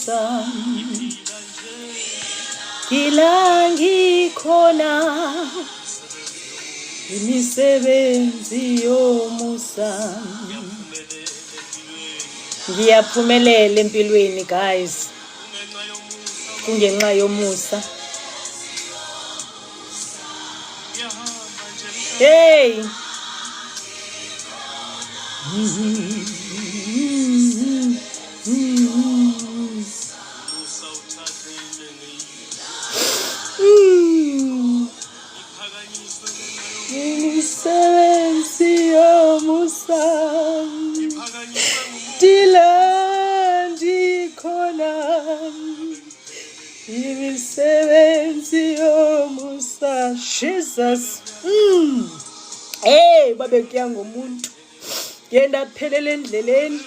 yomusa kila ngikhona imisebenzi yomusa ngiyaphumelela empilweni guys kungenxa yomusa. Hey imisebenzi yomusa dila ndikhona imisebenzi yomusa Jesus. Hey babe kuya ngomuntu yenda phelele endleleni.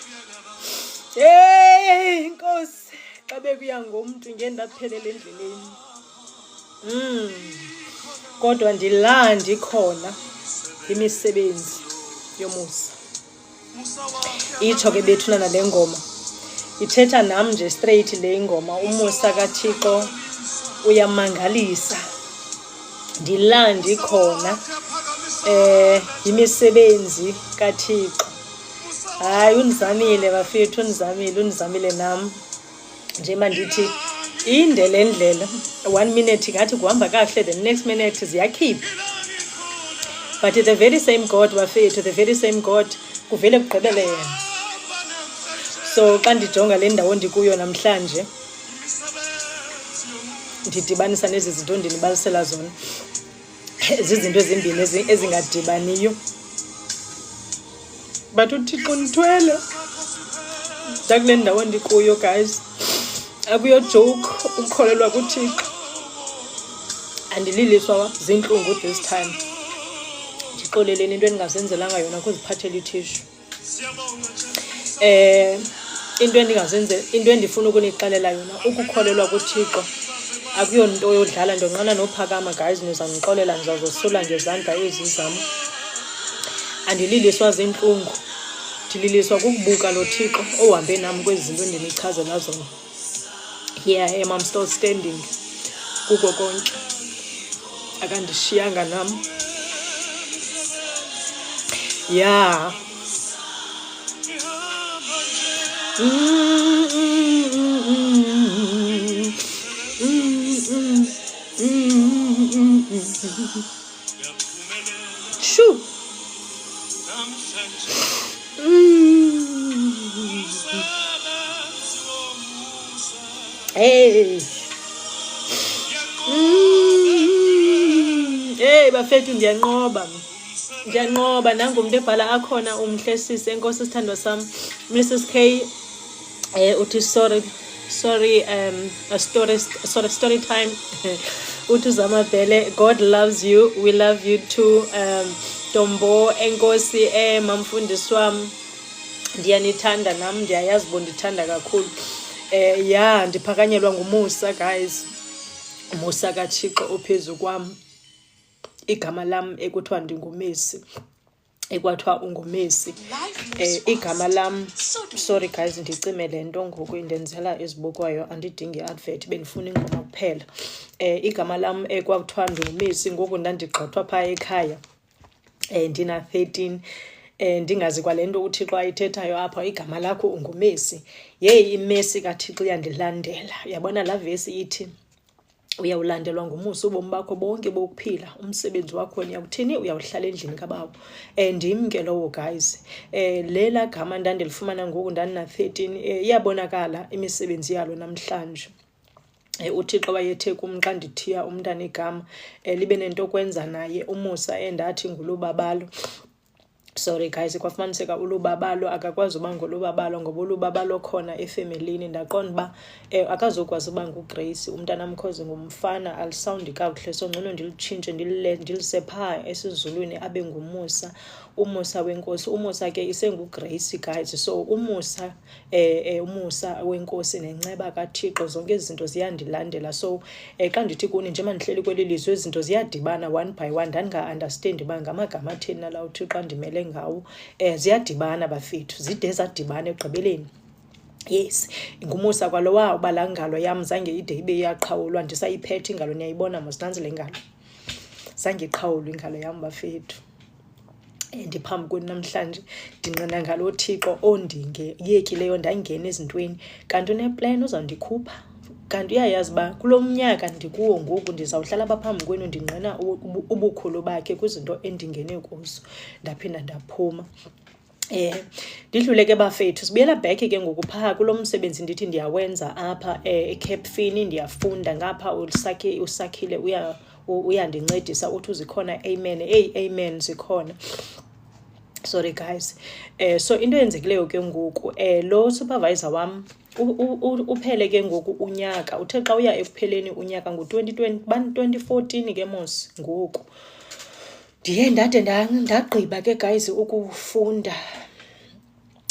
Hey inkosi babe kuya ngomuntu ngenda phelele endleleni. Kodwa ndilandi khona imisebenzi yomusa. Itsho ke bethuna nale ngoma ithetha nami nje straight le ngoma. Umusa kaThixo uyamangalisa ndilandi khona imisebenzi kaThixo. Hayi unizamile bafethu, unizamile nami nje mandithi inde le ndlela. 1 minute ngathi kuhamba kahle, the next minute ziyakhipha. But the very same God bafethu, the very same God kuvele kugqibele yena. So xa ndijonga le ndawo ndikuyo namhlanje ndidibanisa nezi zinto ndinibalisela zona, zizinto ezimbini ezingadibaniyo. But uThixo ndithwele ndakule ndawo ndikuyo guys, akuyo joke ukukholelwa kuThixo. Andililiswa zintlungu this time. Ndixoleleni into endingazenzelanga yona kuziphathela ithishu. Into endifuna ukunixelela yona, ukukholelwa kuThixo akuyo nto yodlala. Ndonqana nophakama guys, nizandixolela ndizazosula ngezandla ezi zam. Andililiswa zintlungu, ndililiswa kukubuka lo Thixo ohambe nam kwezi zinto ndinichazela zona. Here I am, I'm still standing kuko konke, akandishiyanga nam. Yeah. Shoo. Hey. Hey bafethu ndiyanqoba nangumuntu ebhala akhona umhle sisi enkosi sithandwa sam Mrs K uthi story time uthi Zamabele, God loves you, we love you too. Tombo enkosi mamfundisi wami ndiyanithanda nami ndiyayazi bondithanda kakhulu. Yeah ndiphakanyelwa ngumusa guys, umusa kaThixo ophezulu kwami. Igama lami ekuthiwa ndingumesi, ekwathiwa ungumesi. Igama lami, sorry guys ndicime le nto ngoku indenzela ezibukwayo, andidingi advert benifuna ingoma kuphela. Igama lami ekwathiwa ndingumesi ngoku ndandigqathwa phaa ekhaya ndina 13 ndingazi kwale nto uThixo ayithethayo apha. Igama lakho ungumesi. Yeyi imesi kaThixo iyandilandela. Yabona la vesi ithi uyawulandelwa ngumusa ubomi bakho bonke bokuphila, umsebenzi wakho uyawuthini, uyawuhlala endlini kaBaba. Ndim ke lowo guys. Lela gama ndandilifumana ngoku ndandina 13 iyabonakala imisebenzi yalo namhlanje. uThixo wayethe kum xa ndithiya umntana igama libe nento kwenza naye umusa endathi ngulubabalo. Sorry guys, kwafumaniseka ulubabalo akakwazi uba ngolubabalo ngoba ulubabalo khona efamilini. Ndaqonda uba akazokwazi uba nguGrace umntana mkhozi ngumfana alisawundi kakuhle, so ngcono ndilitshintshe ndilise phaa esizulwini abe ngumusa, umusa wenkosi. Umusa ke isenguGrace guys, so umusa umusa wenkosi nenceba kaThixo zonke izinto ziyandilandela. So xa ndithi kuni nje mandihleli kweli lizwe izinto ziyadibana one by one, ndandinga-understand uba ngamagama atheni nala uThixo andimele ngawo. Ziyadibana bafethu, zide zadibana ekugqibeleni. Yes, ngumusa kwalowa uba laa ngalo yam zange ide ibe iyaqhawulwa ndisayiphethe ingalo. Niyayibona mos nantsi le ngalo, zange iqhawulwe ingalo yam bafethu. Ndiphambi kwenu namhlanje ndinqina ngalo Thixo ondingeyekileyo ndangena ezintweni, kanti uneplan uzawundikhupha. Kanti uyayazi uba kulo mnyaka ndikuwo ngoku ndizawuhlala apha phambi kwenu ndinqina ubukhulu bakhe kwizinto endingene kuzo, ndaphinda ndaphuma. Ndidlule ke bafethu, sibuyela back ke ngoku phaa kulo msebenzi ndithi ndiyawenza apha eCapfin. Ndiyafunda ngapha, usakhile uyandincedisa uthi zikhona. Amen. Amen, zikhona. Sorry guys. So into yenzekileyo ke ngoku lo supervisor wam uphele ke ngoku unyaka, uthe xa uya ekupheleni unyaka ngo-2014 ke mos ngoku ndiye ndade ndagqiba ke guys ukufunda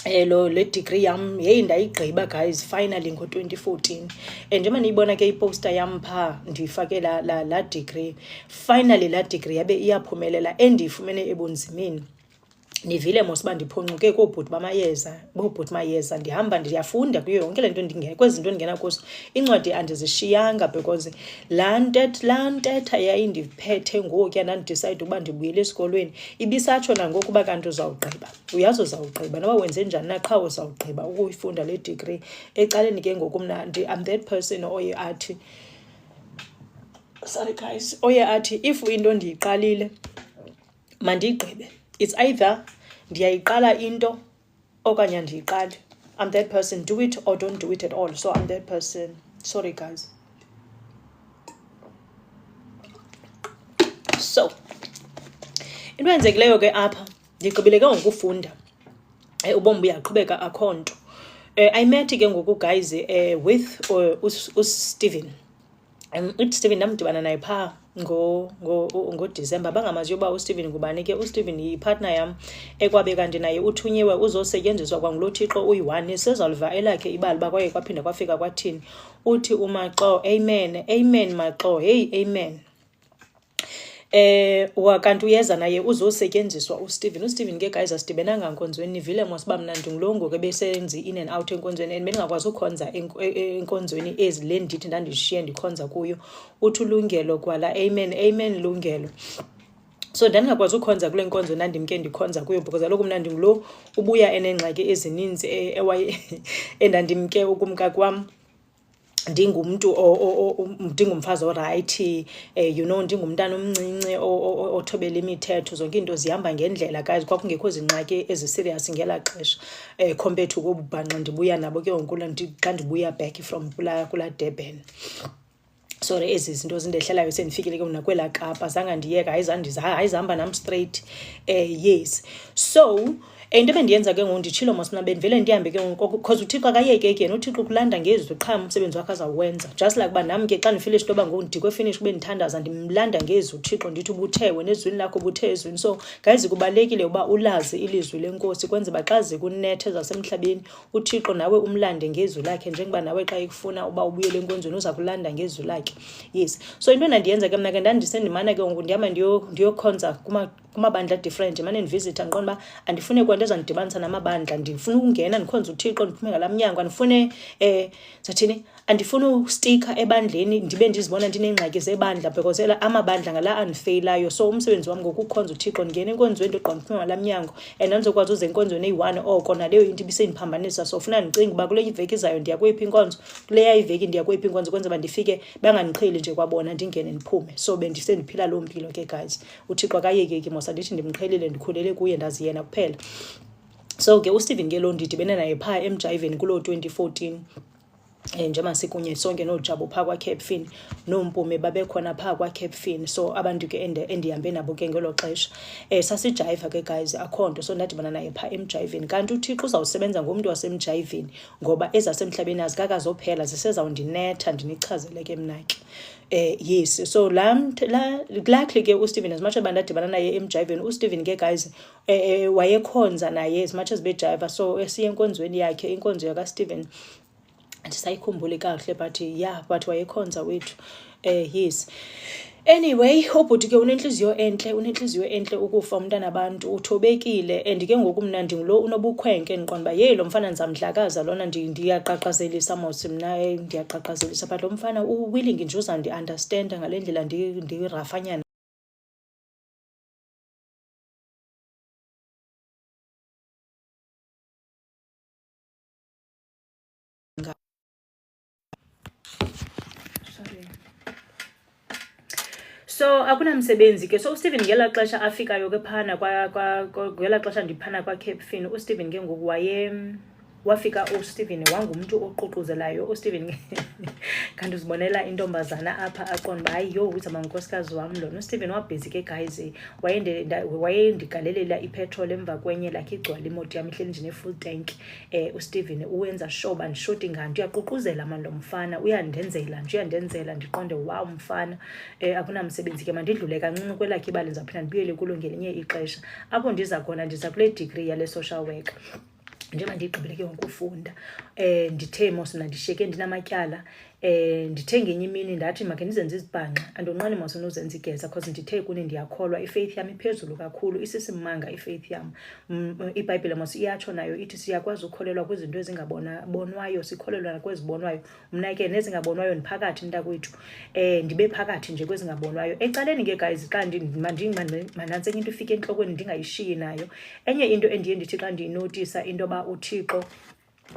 le degree yam. Yeyi, ndayigqiba guys finally ngo-2014. Njengoba niyibona ke iposter yam phaa ndiyifake la degree. Finally la degree yabe iyaphumelela endiyifumene ebunzimeni. Nivile mos uba ndiphoncuke koobhuti mayeza, ndihamba ndiyafunda kuyo yonke le nto kwezi zinto ndingena kuzo. Incwadi andizishiyanga because laa ntetha yayindiphethe ngokuya ndandidicide ukuba ndibuyele esikolweni ibisatsho nangoku uba kanti uzawugqiba. Uyazi uzawugqiba noba wenze njani na, qha uzawugqiba ukuyifunda le degree. Ecaleni ke ngoku mna I'm that person oye athi, sorry guys, oye athi if into ndiyiqalile mandiyigqibe. It's either ndiyayiqala into okanye ndiyiqali. I'm that person, do it or don't do it at all. So I'm that person. Sorry guys. So into yenzekileyo ke apha ndigqibile ke ngokufunda. Ubomi buyaqhubeka, akho nto. I met ke ngoku guys with uSteven. uSteven ndamdibana naye phaa ngoDisemba. Bangamaziyo uba uSteven ngubani ke. uSteven yipartner yam ekwabe kanti naye uthunyiwe uzosetyenziswa kwangulo Thixo uyi-1. Sezaliva elakhe ibali uba kwaye kwaphinda kwafika kwathini. Uthi uMaxo, amen, amen Maxo, hey amen. Kanti uyeza naye uzosetyenziswa uSteven. uSteven ke guys asidibenanga nkonzweni. Nivile mos uba mna ndingulongo ke besenzi in and out enkonzweni and bendingakwazi ukhonza enkonzweni ezi le ndithi ndandishiye ndikhonza kuyo. Uthi ulungelo kwala, amen, amen Lungelo. So ndandingakwazi ukhonza kule nkonzo ndandimke ndikhonza kuyo because kaloku mna ndingulo ubuya enengxaki ezininzi endandimke ukumka kwam. Ndingumntu ndingumfazi orayithi, ndingumntana omncinci othobela imithetho. Zonke into zihamba ngendlela guys. Kwakungekho zingxaki eziserious ngelaa xesha compared to kobu bhanqa ndibuya nabo ke ngoku xa ndibuya back from kula Durban. Sorry, ezi zinto zindehlelayo sendifikile ke nakwela Kapa. Zange ndiyeka, hayi zihamba nam straight. Yes, so into ebendiyenza ke ngoku nditshilo mos mna bendivele ndihambe ke ngoku because uThixo akayekeki yena. uThixo kulanda ngezwi qha umsebenzi wakhe azawuwenza. Just like uba nam ke xa ndifinish into yoba ngoku ndikwefinish ube ndithandaza ndimlanda ngezwi uThixo ndithi ubuthe wena ezwini lakho ubuthe ezwini. So guys kubalulekile uba ulazi ilizwi lenkosi kwenza uba xa zikunethe zasemhlabeni uThixo nawe umlande ngezwi lakhe njengoba nawe xa ekufuna uba ubuyele enkonzweni uza kulanda ngezwi lakhe. Yes, so into endandiyenza ke mna ke ndandisendimana ke ngoku ndihamba ndiyokhonza kumabandla different. Mane ndivisitha ndiqonda uba andifune kwanto ezandidibanisa namabandla. Ndifuna ukungena ndikhonze uThixo ndiphume ngalaa mnyango. Andifune zathini, andifune ustika ebandleni ndibe ndizibona ndinengxaki zebandla because amabandla ngala andifeyilayo. So umsebenzi wam ngokukhonza uThixo ndingena enkonzweni ndiqonda ndiphume ngalaa mnyango and andizokwazi uze enkonzweni eyi-1 oko naleyo into ibisendiphambanisa. So funa ndicinga uba kule iveki izayo ndiya kweyiphi inkonzo, kuleya iveki ndiya kweyiphi inkonzo kwenza uba ndifike bangandiqheli nje kwabona ndingene ndiphume. So bendisendiphila loo mpilo ke guys. uThixo akayekeki mos, andithi ndimqhelile ndikhulele kuye ndazi yena kuphela. So ke uSteven ke lo ndidibene naye phaa emjayiveni kuloo 2014. Njengoba sikunye sonke noJabu phaa kwaCapfin, noMpume babekhona phaa kwaCapfin. So abantu ke endihambe nabo ke ngelo xesha sasijayiva ke guys, akho nto. So ndadibana naye phaa emjayiveni. Kanti uThixo uzawusebenza ngomntu wasemjayiveni ngoba ezasemhlabeni azikakazophela zisezawundinetha ndinichazele ke mna ke. Yes, so luckily ke uSteven as much as bandadibana naye emjayiveni, uSteven ke guys wayekhonza naye as much as bejayiva. So esiye enkonzweni yakhe, inkonzo yakaSteven andisayikhumbuli kakuhle but yeah, but wayekhonza wethu. Yes, Anyway, ubhuti ke unenhliziyo enhle ukufa umntana abantu uthobekile, and ke ngoku mna ndingulo unobukhwenke ndiqonda uba lo mfana ndizamdlakaza lona, ndiyaqaqazelisa mos mna ndiyaqaqazelisa, but lo mfana willing nje uzawundi-understanda ngale ndlela ndirafanyana so akunamsebenzi ke. So uStephen ngelaa xesha afikayo ke phana ngelaa xesha ndiphana kwaCape Fin, uStephen ke ngoku wafika uStephen wangumntu oququzelayo. uStephen kanti uzibonela intombazana apha aqonda uba hayi yho uzawuba ngunkosikazi wam lona. uStephen wabhizi ke guys, wayendigalelela ipetrol emva kwenye like igcwala imoto yam ihleli ndine-full tank. uStephen uwenza sure uba ndishoti nganto, uyaququzela mani lo mfana, uyandenzela ndiqonde wow mfana. Akunamsebenzi ke mandidlule kancinci kwelakhe ibali, ndizawuphinda ndibuyele kulo ngelinye ixesha. Apho ndiza khona ndiza kule degree yale social work. Njengoba ndigqibele ke ngokufunda, ndithe mos mna ndishiyeke ndinamatyala, ndithe ngenye imini ndathi makhe ndizenze izibhanqa, andonqeni mos unozenza igeza because ndithe kuni ndiyakholwa, ifaith yam iphezulu kakhulu, isisimanga ifaith yam. iBhayibhile mos iyatsho nayo ithi siyakwazi ukukholelwa kwizinto ezingabonwayo, sikholelwa nakwezibonwayo. Mna ke nezingabonwayo ndiphakathi mntakwethu, ndibe phakathi nje kwezingabonwayo. Ecaleni ke guys, xa manantsi enye into ifike entlokweni ndingayishiyi nayo. Enye into endiye ndithi xa ndiyinotisa into yoba uThixo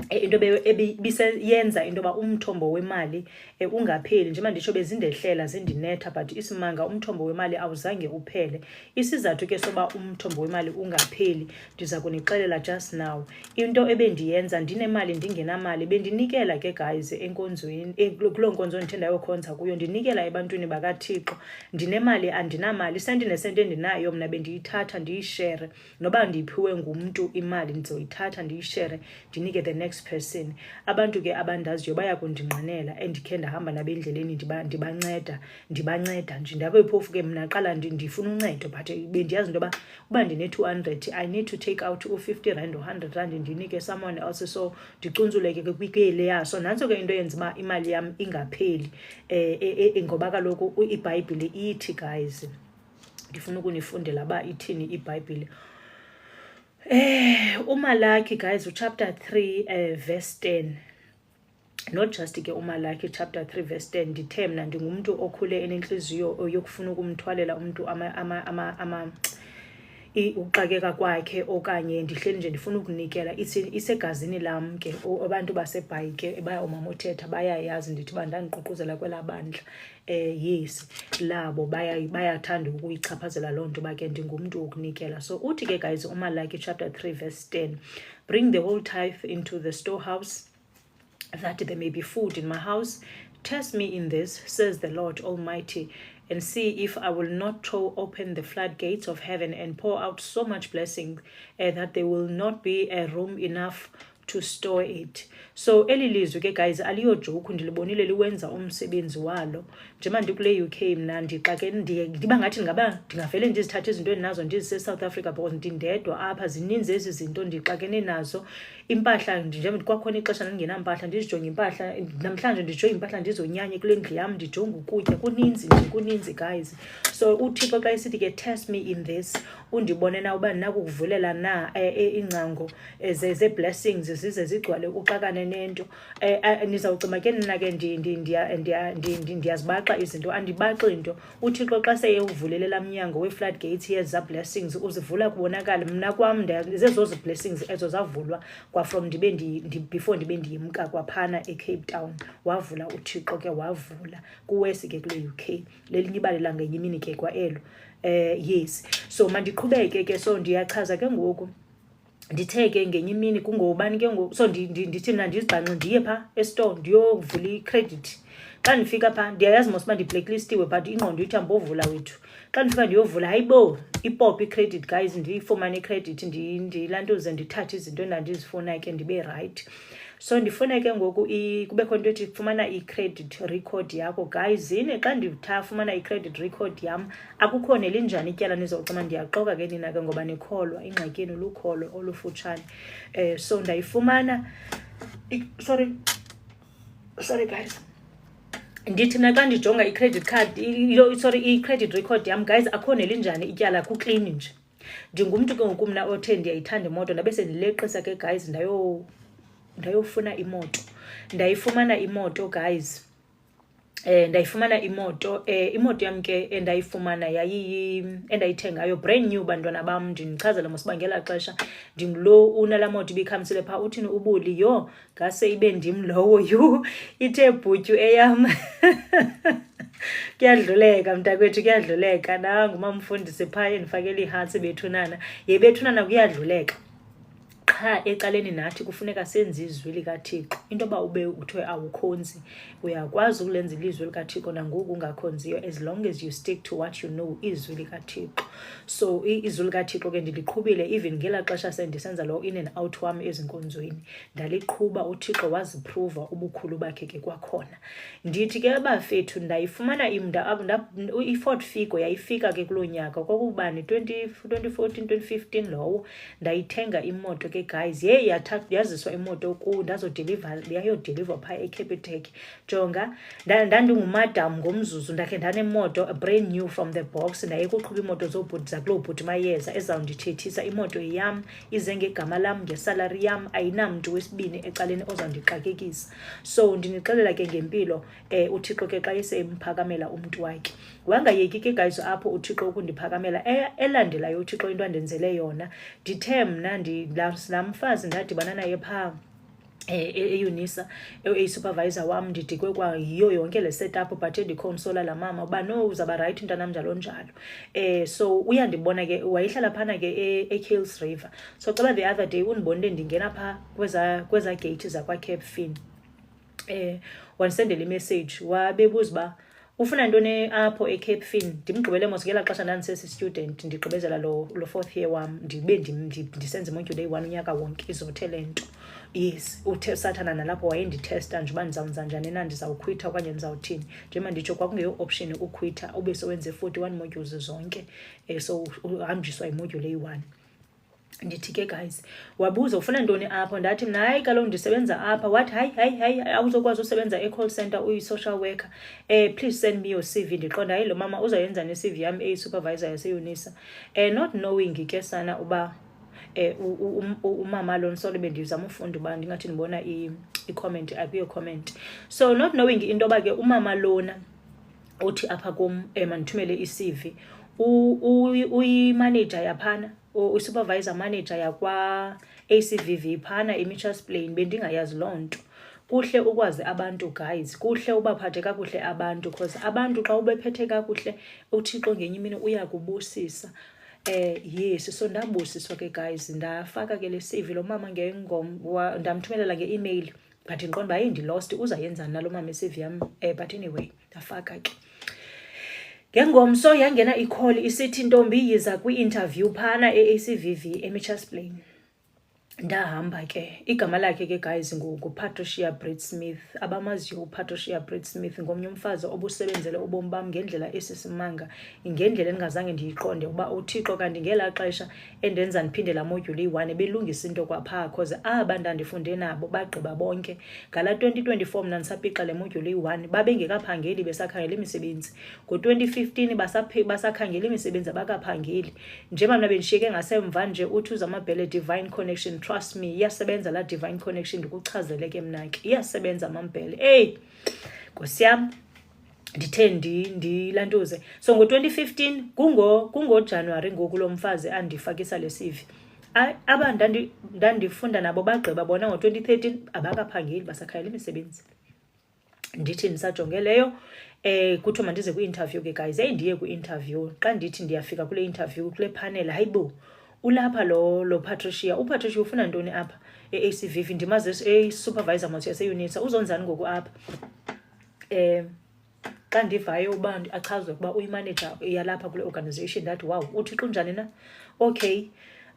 into ebisenza into yoba umthombo wemali ungapheli, njengoba nditsho bezindehlela zindinetha, but isimanga umthombo wemali awuzange uphele. Isizathu ke soba umthombo wemali ungapheli ndiza kunixelela just now. Into ebendiyenza ndinemali ndingenamali, bendinikela ke guys enkonzweni, kuloo nkonzo ndithe ndayokhonza kuyo, ndinikela ebantwini bakaThixo. Ndinemali andinamali, isenti nesenti endinayo mna bendiyithatha ndiyishere, noba ndiyiphiwe ngumntu imali ndizoyithatha ndiyishere ndinike the next person. Abantu ke abandaziyo baya kundinqanela, endikhe ndahamba nabo endleleni ndibanceda nje. Ndakho phofu ke mna qala ndifuna uncedo, but bendiyazi into yoba uba ndine-200 I need to take out u-50 rand or 100 rand ndinike someone else. So ndicunzuleke ke kwikele yaso. Nantso ke into yenza uba imali yam ingapheli, ngoba kaloku iBhayibhile ithi guys, ndifuna ukunifundela uba ithini iBhayibhile. uMalaki guys, chapter 3 verse 10. Not just ke uMalaki chapter 3 verse 10. Ndithe mna ndingumntu okhule enenhliziyo yokufuna ukumthwalela umntu uxakeka kwakhe, okanye ndihleli nje ndifuna ukunikela. Isegazini lam ke. Abantu baseBhayi ke bayawumama uthetha bayayazi ndithi uba ndandiququzela kwelaa bandla. Yes, labo bayathanda ukuyichaphazela loo nto, uba ke ndingumntu wokunikela. So uthi ke guys uMalaki chapter 3 verse 10, bring the whole tithe into the storehouse, that there may be food in my house. Test me in this, says the Lord Almighty, and see if I will not throw open the floodgates of heaven and pour out so much blessing that there will not be room enough to store it. So eli lizwi ke guys aliyojoke, ndilibonile liwenza umsebenzi walo. Njengoba ndikule UK mna ndixake ndiba ngathi ndingavele ndizithathe izinto endinazo ndizise South Africa, because ndindedwa apha, zininzi ezi zinto ndixakene nazo. Impahla njengoba kwakhona ixesha ndingenampahla ndizijonge impahla, namhlanje ndijonge impahla ndizonyanye kule ndlu yam, ndijonge ukutya, kuninzi guys. So uThixo xa isithi ke test me in this, undibone na uba ndinakukuvulela na iingcango ze-blessings zize zigcwale uxakane nento. Nizawucima ke nina ke ndiyazibaxa izinto, andibaxi into. uThixo xa seyewuvulele laa mnyango wee-floodgates yeza blessings uzivula kubonakala. Mna kwam zezo blessings ezo zavulwa from before ndibe ndiyimka kwaphana eCape Town. Wavula uThixo ke, wavula kuwesi ke kule UK. Lelinye ibali langenye imini ke kwa elo. Yes, so mandiqhubeke ke. So ndiyachaza ke ngoku, ndithe ke ngenye imini kungobani ke ngoku, so ndithi mna ndizibhanxe ndiye phaa estore ndiyovula icredit. Xa ndifika phaa ndiyayazi mos uba ndiblacklistiwe, but ingqondo ithi ambovula wethu. Xa ndifika ndiyovula, hayibo ipop icredit guys, ndiyifumane icredit, ndilantuze ndithathe izinto endandizifuna ke ndibe right. So ndifuna ke ngoku kubekho into ethi fumana i-credit record yakho guys. Xa ndifumana i-credit record yam, akukho nelinjani ityala nizocima. Ndiyaxoka ke nina ke ngoba nikholwa, ingxakini lukholo olufutshane. So ndayifumana, sorry guys, ndithi mna xa ndijonga i-credit card i-credit record yam, guys, akho nelinjani ityala, kuklini nje. Ndingumntu ke ngoku mna othe ndiyayithanda imoto, ndabe sendileqisa ke, guys, ndayofuna imoto. Ndayifumana imoto, guys. Ndayifumana imoto. Imoto yam ke endayifumana endayithengayo brand new, bantwana bam. Ndinichazela mosiba ngela xesha ndimlo unala moto ibikhamisile phaa. Uthini ubuli? Yho, ngase ibe ndim lowo. Ithe bhutyu eyam. Kuyadluleka mntakwethu, kuyadluleka. Nangumamfundisi phaa endifakela iihatsi bethunana. Bethunana kuyadluleka. Qha ecaleni nathi kufuneka senze izwi likaThixo. Into yoba ube kuthiwe awukhonzi, uyakwazi ukulenza ilizwi likaThixo nangoku ungakhonziyo, as long as you stick to what you know, izwi likaThixo. So izwi likaThixo ke ndiliqhubile even ngela xesha sendisenza lo in and out wam ezinkonzweni. Ndaliqhuba, uThixo waziphruva ubukhulu bakhe ke kwakhona. Ndithi ke bafethu ndayifumana i-Ford Figo yayifika ke kuloo nyaka, kwakubani 2014 2015 lowo. Ndayithenga imoto ke, guys, yaziswa imoto ku yayodeliver phaa eCapitec. Jonga, ndandingumadam ngomzuzu, ndakhe ndanemoto a brand new from the box. Ndayekuqhuba imoto zakuloo bhuti mayeza ezawundithethisa. Imoto yam ize ngegama lam, ngesalari yam, ayinamntu wesibini ecaleni ozawundixakekisa. So ndinixelela ke ngempilo, uThixo ke xa esemphakamela umntu wakhe, wangayeki ke, guys, apho uThixo ukundiphakamela. Elandelayo uThixo into andenzele yona, ndithe mna namfazi ndadibana naye phaa eUnisa, supervisor wam, ndidikwe kwa yiyo yonke le setup, but ndiconsola la mama uba no, uzaba right mntanam, njalo njalo. So uyandibona ke, wayihlala phana ke eKills River. So caba the other day undibonile ndingena phaa kweza gate zakwaCape Fin. Wansendela imessage, wabebuza uba ufuna ntoni apho eCape Fin. Ndimgqibele mos ngela xesha ndandisesi-student, ndigqibezela lo 4th year wam, ndisenza imodule eyi-1 unyaka wonke, izothe nto. Yes, uSathana nalapho wayendithesta nje uba ndizawunza njani na, ndizawukhwitha okanye ndizawuthini. Njengoba nditsho kwakungeyo option ukhwitha ube sowenze 41 modules zonke, so uhanjiswa imodule eyi-1. Ndithi ke, guys, wabuza ufuna ntoni apho. Ndathi mna hayi kaloku ndisebenza apha. Wathi hayi awuzokwazi usebenza e-call center, uyi-social worker. Please send me your CV. Ndiqonda hayi lo mama uzayenza ne-CV yam eyi-supervisor yaseUnisa. Not knowing ke sana uba umama lona, sorry bendizama ufunda uba ndingathi ndibona i-comment, akuyo comment. So not knowing into yoba ke umama lona uthi apha kum mandithumele i-CV, uyi-manager yaphana, usupervisor manager yakwa-ACVV phana eMitchells Plain. Bendingayazi loo nto. Kuhle ukwazi abantu, guys, kuhle ubaphathe kakuhle abantu, because abantu xa ubephethe kakuhle uThixo ngenye imini uyakubusisa. Yes, so ndabusiswa ke, guys, ndafaka ke le CV. Lo mama ndamthumelela nge-email, but ndiqonda uba ndilost, uzayenzani nalo mama i-CV yam. But anyway, ndafaka ke. Ngengomso yangena i-call isithi, ntombi yiza kwi-interview phana e-ACVV eMitchells Plain. Ndahamba ke. Igama lakhe ke, guys, nguPatricia Brett Smith. Abamaziyo uPatricia Brett Smith ngomnye umfazi obusebenzele ubomi bam ngendlela esisimanga, ngendlela endingazange ndiyiqonde uba uThixo kanti ngela xesha endenza ndiphinde la module eyi-1 belungisa into kwaphaa, because aba ndandifunde nabo bagqiba bonke. Ngala 2024 mna ndisapiqa le module eyi-1 babengekaphangeli, besakhangela imisebenzi. Ngo-2015 basakhangela imisebenzi, abakaphangeli. Njengoba mna bendishiyeke ngasemva nje, uthi uZamabhele Divine Connection, trust me, iyasebenza la Divine Connection. Ndikuchazele ke mna ke iyasebenza Mambhele. Nkosi yam, ndithe ndilantuze. So ngo-2015 kungoJanuwari ngoku lo mfazi andifakisa le CV. Aba ndandifunda nabo bagqiba bona ngo-2013 abakaphangeli, basakhayela imisebenzi. Ndithi ndisajongeleyo kuthiwa mandize kwi-interview ke, guys. Ndiye kwi-interview. Xa ndithi ndiyafika kule interview, kule panel, hayibo, ulapha lo Patricia. UPatricia ufuna ntoni apha e-ACVV? Ndimazi supervisor mos yaseUnisa. Uzonzani ngoku apha? Xa ndivayo uba achazwe ukuba uyimanager yalapha kule organization, ndathi wow, uThixo unjani na? Okay,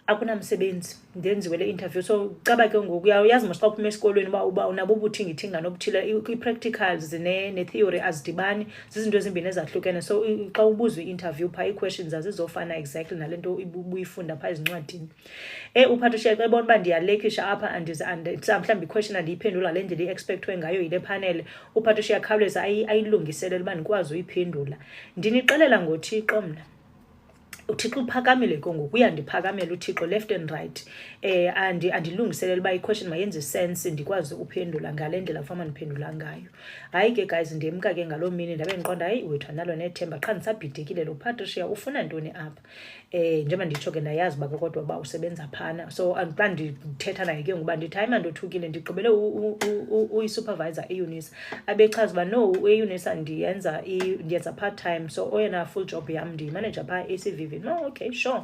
akunamsebenzi ndenziwe le interview. So caba ke ngoku uyayazi mos xa uphuma esikolweni uba unabo ubuthingi-thinga nobuthile, i-practicals ne-theory azidibani, zizinto ezimbini ezahlukene. So xa ubuzwa i-interview phaa ii-questions azizofana exactly nale nto ubuyifunda phaa ezincwadini. UPatricia xa ebona uba ndiyalekisha apha mhlawumbi i-question andiyiphendula le ndlela i-expectwe ngayo yile panel, uPatricia khawuleza ayilungiselele uba ndikwazi uyiphendula. Ndinixelela ngoThixo mna, uThixo uphakamile ke ngoku, uyandiphakamela uThixo left and right. Andilungiselele uba i-question mayenze sense ndikwazi uphendula ngale ndlela kufanele ndiphendula ngayo. Hayi ke guys, ndemka ke ngaloo mini ndabe ndiqonda hayi wethu analo nethemba qha ndisabhidekile lo Patricia ufuna ntoni apha. Njengoba nditsho ke ndayazi uba kodwa uba usebenza phana. So xa ndithetha naye ke ngokuba ndithi hayi mandothukile ndigqibele uyisupervisor eUNISA, abechaza uba no eUNISA ndiyenza part time, so oyena full job yam ndiyimanager phaa ACVV. No, okay, sure.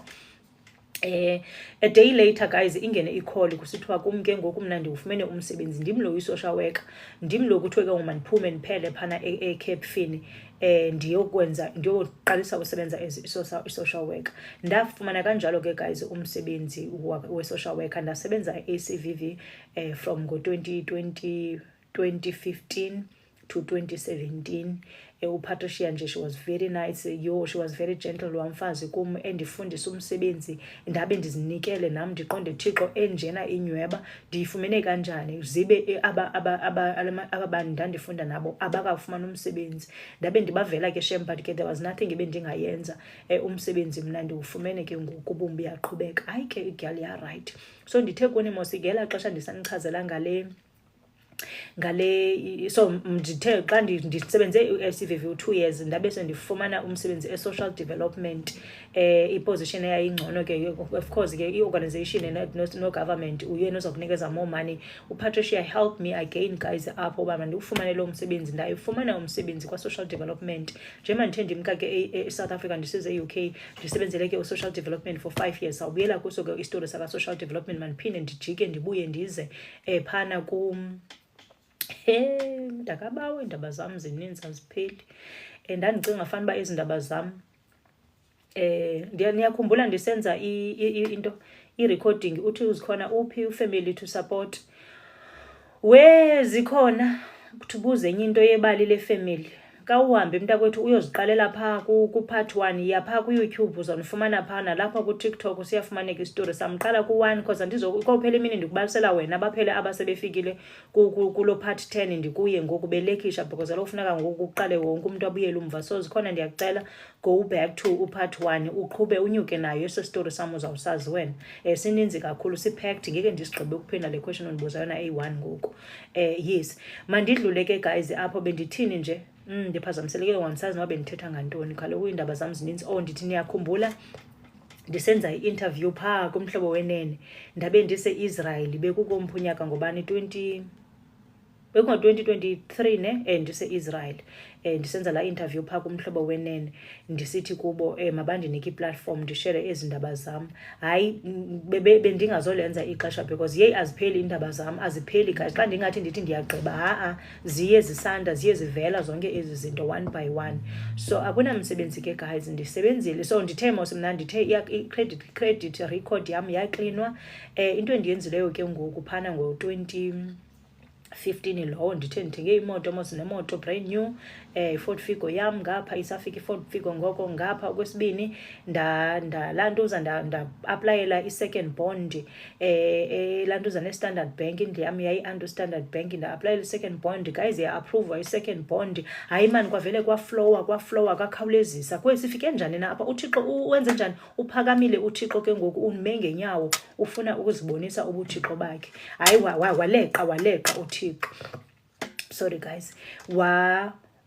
A day later guys ingene i-call kusithiwa kum ke ngoku mna ndiwufumene umsebenzi, ndim lo i-social worker, ndim lo kuthiwe ke ngoma ndiphume ndiphele phana eCape Fini ndiyoqalisa usebenza as i-social worker. Ndafumana kanjalo ke guys umsebenzi we-social worker, ndasebenza e-ACVV from ngo-2015 to 2017. UPatricia nje, she was very nice, she was very gentle wamfazi kum, endifundisa umsebenzi ndabe ndizinikele nam ndiqonde Thixo enjena inyweba ndiyifumene kanjani, zibe aba bantu ndandifunda nabo abakafumana umsebenzi ndabe ndibavela ke shem, but ke there was nothing ebendingayenza. Umsebenzi mna ndiwufumene ke ngoku ubumbi yaqhubeka. Hayi ke igyal right. So ndithe kuni mos ngela xesha ndisanichazela so ndithe xa ndisebenze e-ACVV 2 years ndabe sendifumana umsebenzi e-social development, iposition eyayingcono ke of course ke i-organization no government uyena ozakunikeza more money. uPatricia helped me again guys apho uba mandiwufumane lo msebenzi. Ndayifumana umsebenzi kwa-social development njengoba ndithe ndimka ke e-South Africa ndisize e-UK ndisebenzele ke u-social development for 5 years. Awubuyela kuso ke istory saka-social development mandiphinde ndijike ndibuye ndize phana ndakabawe iindaba zam zininzi azipheli. Ndandicinga fanele uba ezi ndaba zam niyakhumbula ndisenza i-recording uthi uzikhona uphi ufamily to support, zikhona kuthi enye into yebali le-family. Kawuhambe mntakwethu uyoziqalela phaa ku-part 1 yaphaa ku-YouTube uzonifumana phaa, nalapha ku-TikTok siyafumaneka isitori. Samqala ku-1 because kophela imini ndikubalisela wena baphele abasebefikile kulo part 10 ndikuye ngoku belekisha because alo kufuneka ngoku uqale wonke umuntu abuyele umva. So zikhona, ndiyakucela go back to upart 1 uqhube unyuke nayo ese story sam uzawusazi wena. Sininzi kakhulu, sipacked, ngeke ndisigqibe ukuphendula le question ondibuza yona eyi-1 ngoku. Yes, mandidlule ke guys apho bendithini nje ndiphazamiseleke wandisazi noba bendithetha ngantoni, kaloku iindaba zam zininzi. Ndithi niyakhumbula ndisenza i-interview phaa kumhlobo wenene ndabe ndise-Israel, bekukompunyaka ngobani 2023 ndise-Israel. Ndisenza la interview phaa kumhlobo wenene ndisithi kubo mabandinike i-platform ndishere ezi ndaba zam. Hayi bendingazolenza ixesha because yeyi azipheli iindaba zam, azipheli guys. Xa ndingathi ndithi ndiyagqiba ziye zisanda, ziye zivela zonke ezi zinto one by one. So akunamsebenzi ke guys, ndisebenzile. So ndithe mos mna ndithe i-credit record yam yaklinwa. Into endiyenzileyo ke ngoku phana ngo-2015 lowo ndithe ndithenge imoto mos nemoto brand new, i-Ford Figo yam ngapha isafika i-Ford Figo ngoko ngapha. Okwesibini ndalantuza nda-aplayela i-second bond lantuza ne-Standard Bank, indlu yam yayi-under Standard Bank, nda-aplayela i-second bond guys, ya-approva i-second bond. Hayi mani kwavele kwaflowa kwakhawulezisa. Sifike njani na apha? uThixo uwenze njani? Uphakamile uThixo ke ngoku, unime ngenyawo ufuna ukuzibonisa ubuthixo bakhe. Hayi waleqa uThixo. Sorry guys.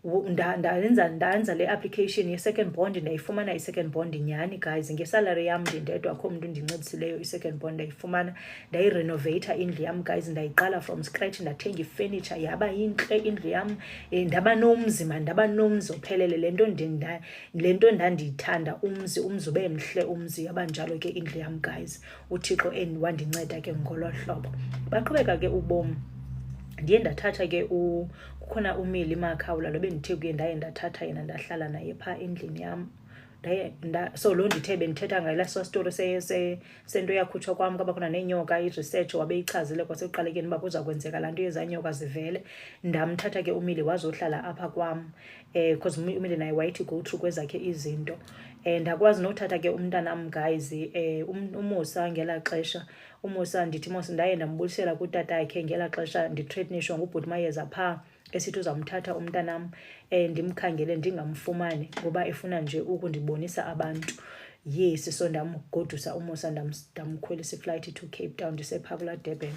Ndanza le application ye-second bond, ndayifumana i-second bond nyhani guys. Ngesalary yam ndindedwa akho mntu ndincedisileyo, i-second bond ndayifumana. Ndayirenovata indlu yam guys, ndayiqala from scratch, ndathenga ifurniture yaba yintle indlu yam. Ndaba nomzi ophelele, le nto ndandiyithanda, umzi ube mhle, yaba njalo ke indlu yam guys. uThixo wandinceda ke ngolo hlobo. Baqhubeka ke ubomi. Ndiye ndathatha ke kukhona uMilly Makhawula lo bendithe kuye ndaye ndathatha yena ndahlala naye phaa endlini yam so lo ndithe bendithetha ngala story sento yakhutshwa kwam kaba khona nenyoka i-research wabe ichazile kwasekuqalekeni uba kuza kwenzeka laa nto yezanyoka zivele. Ndamthatha ke uMili wazohlala apha kwam because uMili naye wayithi go through kwezakhe izinto. Ndakwazi nothatha ke umntanam guys uMusa ngelaa xesha. UMusa ndithi mos ndaye ndambulisela kutata yakhe ngelaa xesha ndithreatenishwa ngubhuti Mayeza phaa esithi uzamthatha umntanam ndimkhangele ndingamfumani ngoba efuna nje ukundibonisa abantu. Yes, so ndamgodusa uMusa ndamkhwelisa iflight to Cape Town ndisephaa kulaa Durban.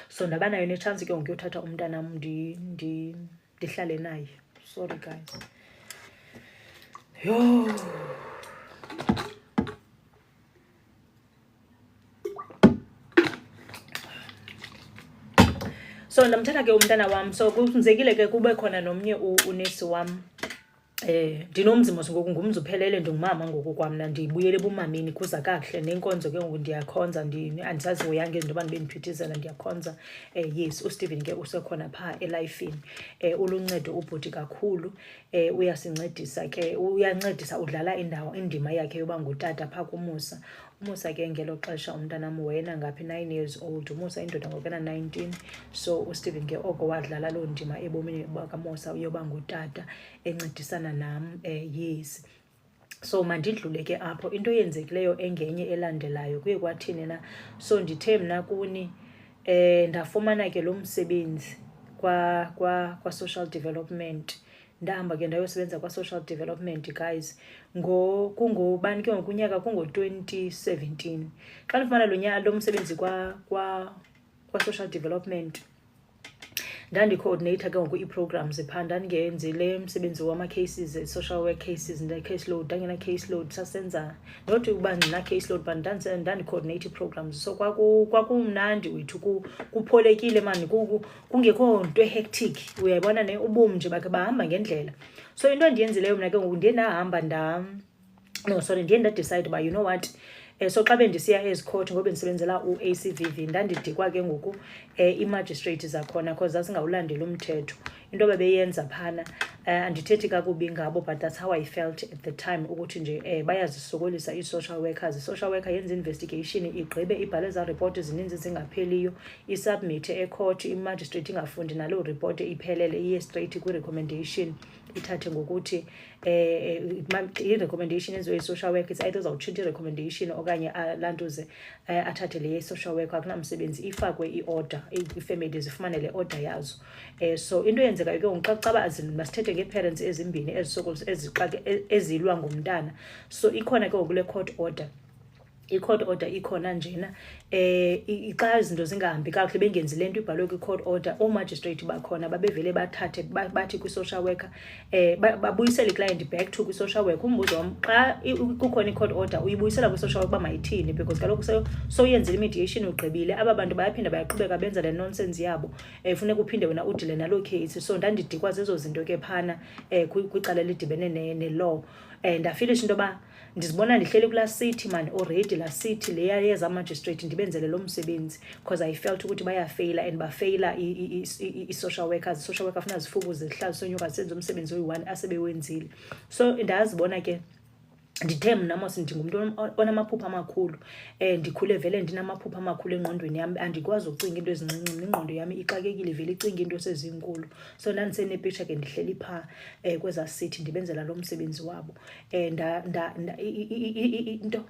So ndaba nayo nechance ke ngokuyothatha umntanam ndihlale naye. Sorry guys. Yo. So ndamthatha ke umntana wam. So kunzekile ke kube khona nomnye unesi wam. Ndinomzimo ngoku ngumzi uphelele ndingumama ngoku kwamna ndibuyele ebumameni kuza kakuhle nenkonzo ke ngoku ndiyakhonza andisazihoyanga into yoba ndibe ndithwithizela ndiyakhonza. Yes, uStephen ke usekhona phaa elifini. Uluncedo ubhuti kakhulu. Uyasincedisa ke uyancedisa udlala indima yakhe yoba ngutata phaa kuMusa. UMusa ke ngelo xesha umntanam wena ngaphi 9 years old. UMusa indoda ngokena 19. So uStephen ke oko wadlala loo ndima ebomini bakaMusa yoba ngutata encedisana nam. Yes, so mandidlule ke apho into yenzekileyo engenye elandelayo kuye kwathini na. So ndithe mna kuni ndafumana ke lo msebenzi kwa social development. Ndahamba ke ndayosebenza kwa social development guys kungobani ke ngokunyaka kungo-2017 xa ndifumana lo msebenzi kwa social development. Ndandicoordinator ke ngoku ii-programs phaa ndandingenzi le msebenzi wama-cases social work cases case load ndangena-case load sasenza not ukuba ndina-case load but ndandicoordinate ii-programs. So kwakumnandi wethu kupholekile mani kungekho nto hectic uyayibona ne ubomi nje bakhe bahamba ngendlela. So into endiyenzileyo mna ke ngoku ndiye ndahamba ndiye ndadecide uba you know what. So xa bendisiya ezikhoti ngoba ndisebenzela u-ACVV ndandidikwa ke ngoku i-magistrate zakhona because zazingawulandeli umthetho into babeyenza phana. Andithethi kakubi ngabo but that's how I felt at the time ukuthi nje bayazisokolisa ii-social workers. I-social worker yenza investigation igqibe ibhale za report zininzi zingapheliyo isubmithe ecourt i-magistrate ingafundi naloo report iphelele iye straight kwi-recommendation ithathe ngokuthi i-recommendation enziwe i-social work it's either uzawutshintsha i-recommendation okanye lantuze athathe le ye-social work akunamsebenzi ifakwe i-order ifamily zifumane le order yazo. So into eyenzekayo ke ngokuxaxaba masithethe nge-parents ezimbini ezilwa ngumntana. So ikhona ke ngoku le court order. I-court order ikhona njena xa izinto zingahambi kakuhle bengenzi le nto ibhalwe kwi-court order oomagistrate bakhona babevele bathathe bathi kwi-social worker babuyisele i-client back to kwi-social worker. Umbuzo wam xa kukhona i-court order uyibuyisela kwi-social worker uba mayithini because kaloku sowuyenzile i-mediation ugqibile aba bantu bayaphinda bayaqhubeka benza le nonsense yabo. Funeka uphinde wena udile naloo case. So ndandidikwa zezo zinto ke phana kwicala elidibene ne-law. Ndafilisha into yoba ndizibona ndihleli kulaa city man already laa city leya yezamagistrate ndibenzele lo msebenzi because I felt ukuthi bayafeyila and bafeyila i-social workers. I-social worker funa zifukuze zihlale sonyuka senze umsebenzi oyi-1 asebewenzile. So ndazibona ke ndithe mna mos ndingumntu onamaphupha amakhulu. Ndikhule vele ndinamaphupha amakhulu engqondweni yam andikwazi ukucinga into ezincinci ingqondo yami ixakekile vele icinga into esezinkulu. So ndandisenepicture ke ndihleli phaa kweza city ndibenzela lo msebenzi wabo. Into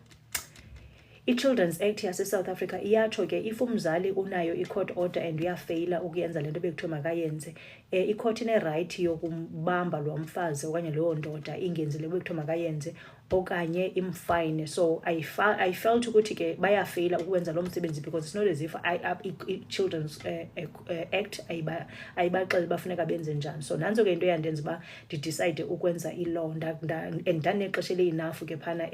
i-Children's Act yase-South Africa iyatsho ke if umzali unayo i-court order and uyafeyila ukuyenza le nto bekuthiwe makayenze i-court ine-right yokumbamba lo mfazi okanye leyo ndoda ingenzi le bekuthiwe makayenze okanye imfine. So I felt ukuthi ke bayafeyila ukwenza lo msebenzi because it's not as if i-Children's Act ayibaxeli bafuneka benze njani. So nanso ke into eyandenza uba ndidicide ukwenza i-law and ndanexesha eli-enough ke phana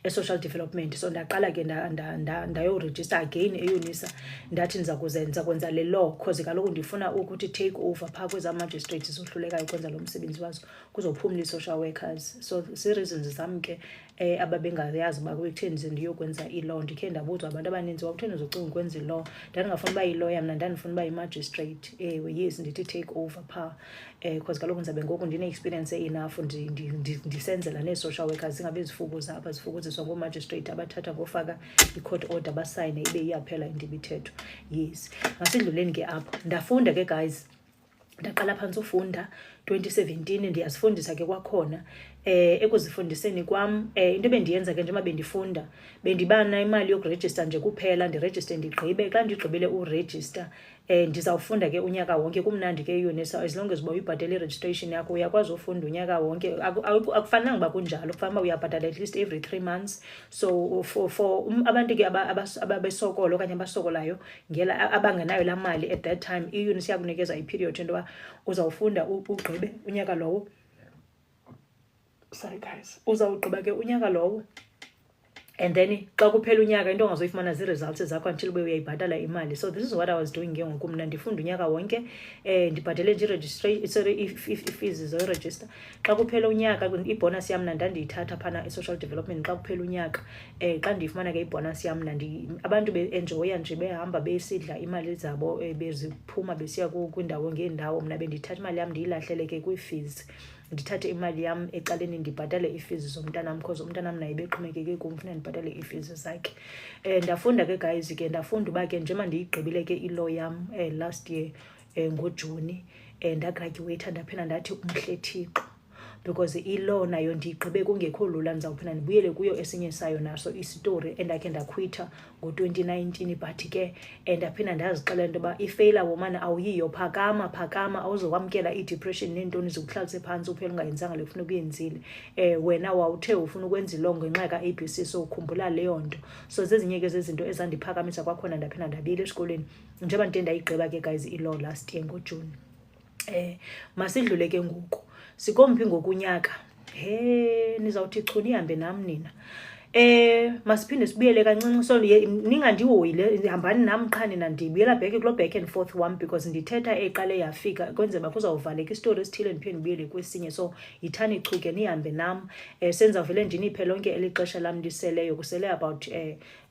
social development. So ndaqala ke ndayoregister again eUNISA, ndathi ndiza kwenza le law because kaloku ndifuna ukuthi take over phaa kweza magistrates zohlulekayo ukwenza lo msebenzi wazo kuzophumla ii-social workers. So zii-reasons zam ke ababengayazi uba kutheni ndize ndiyokwenza i-law. Ndikhe ndabuzwa abantu abaninzi wakutheni uzocinga ukwenza i-law. Ndandingafuna uba yi-lawyer mna, ndandifuna uba yi-magistrate. Yes, ndithi take over phaa because kaloku ndizabe ngoku ndine-experience enough ndisenzela nee-social workers zingabe zifukuza apha zifukuziswa ngoo-magistrate abathatha ngofaka i-court order basayine ibe iyaphela indibithetho. Yes, masidluleni ke apho. Ndafunda ke guys, ndaqala phantsi ufunda 2017. Ndiyazifundisa ke kwakhona ekuzifundiseni kwam into bendiyenza ke njengoba bendifunda bendibana imali yokurejista nje kuphela, ndirejiste ndigqibe. Xa ndigqibile urejista ndizawufunda ke unyaka wonke. Kumnandi ke eUNISA, as long as uba uyibhatele i-registration yakho uyakwazi ufunda unyaka wonke. Akufananga uba kunjalo, kufanele uba uyabhatala at least every 3 months. So for abantu ke ababesokola okanye abasokolayo ngela abangenayo laa mali at that time, iUNISA iyakunikeza iperiod into yoba uzawufunda ugqibe unyaka lowo. Sorry guys, uzawugqiba ke unyaka lowo, and then xa kuphela unyaka into ongazoyifumana zii-results zakho until ube uyayibhatala imali. So this is what I was doing ke ngoku mna, ndifunda unyaka wonke ndibhatele nje i-fees zoyirejista. Xa kuphela unyaka ibonus yam mna ndandiyithatha phana i-social development. Xa kuphela unyaka xa ndiyifumana ke ibonus yam mna, abantu be-enjoya nje behamba besidla imali zabo beziphuma besiya kwindawo ngeendawo. Mna bendithatha imali yam ndiyilahlele ke kwii-fees, ndithathe imali yam ecaleni ndibhatale ii-fees zomntanam because umntanam naye bexhomekeke kum, funeka ndibhatale ii-fees zakhe. Ndafunda ke guys, ke ndafunda uba ke njengoba ndiyigqibile ke i-law yam last year ngoJuni, ndagradyuweyitha ndaphinda ndathi umhle Thixo, because i-law nayo ndiyigqibe kungekho lula. Ndizawuphinda ndibuyele kuyo esinye sayo naso isitori endakhe ndakhwitha ngo-2019. But ke ndaphinda ndazixelela into yoba ifeyila woman awuyiyo, phakama awuzokwamkela i-depression neentoni zikuhlalise phantsi uphela ungayenzanga le ufuna ukuyenzile. Wena wawuthe ufuna ukwenza iloo ngenxa ka-ABC, so ukhumbula leyo nto. So zezinye ke zezinto ezandiphakamisa kwakhona. Ndaphinda ndabuyela esikolweni njengoba ndide ndayigqiba ke guys i-law last year ngoJuni. Masidlule ke ngoku, sikomphi ngokunyaka. Nizawuthi chu nihambe nam nina. Masiphinde sibuyele kancinci. So ningandihoyile, hambani nam qha nina. Ndibuyela back kuloo back and forth wam because ndithetha eqale yafika kwenzela uba kuzawuvaleka isitori esithile ndiphinde ndibuyele kwesinye. So yithani chu ke nihambe nam. Senzawuvele ndiniphe lonke eli xesha lam ndiseleyo, kusele about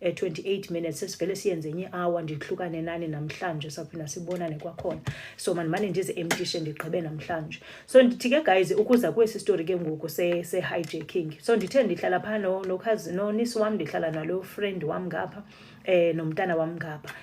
28 minutes. Sesivele siyenze enye hour ndihlukane nani namhlanje, sawuphinda sibonane kwakhona. So mandimane ndize emtishe ndigqibe namhlanje. So ndithi ke guys, ukuza kwesi story ke ngoku se-hijacking. So ndithe ndihlala phaa nonisi wam, ndihlala nalo friend wam ngapha nomntana wam ngapha.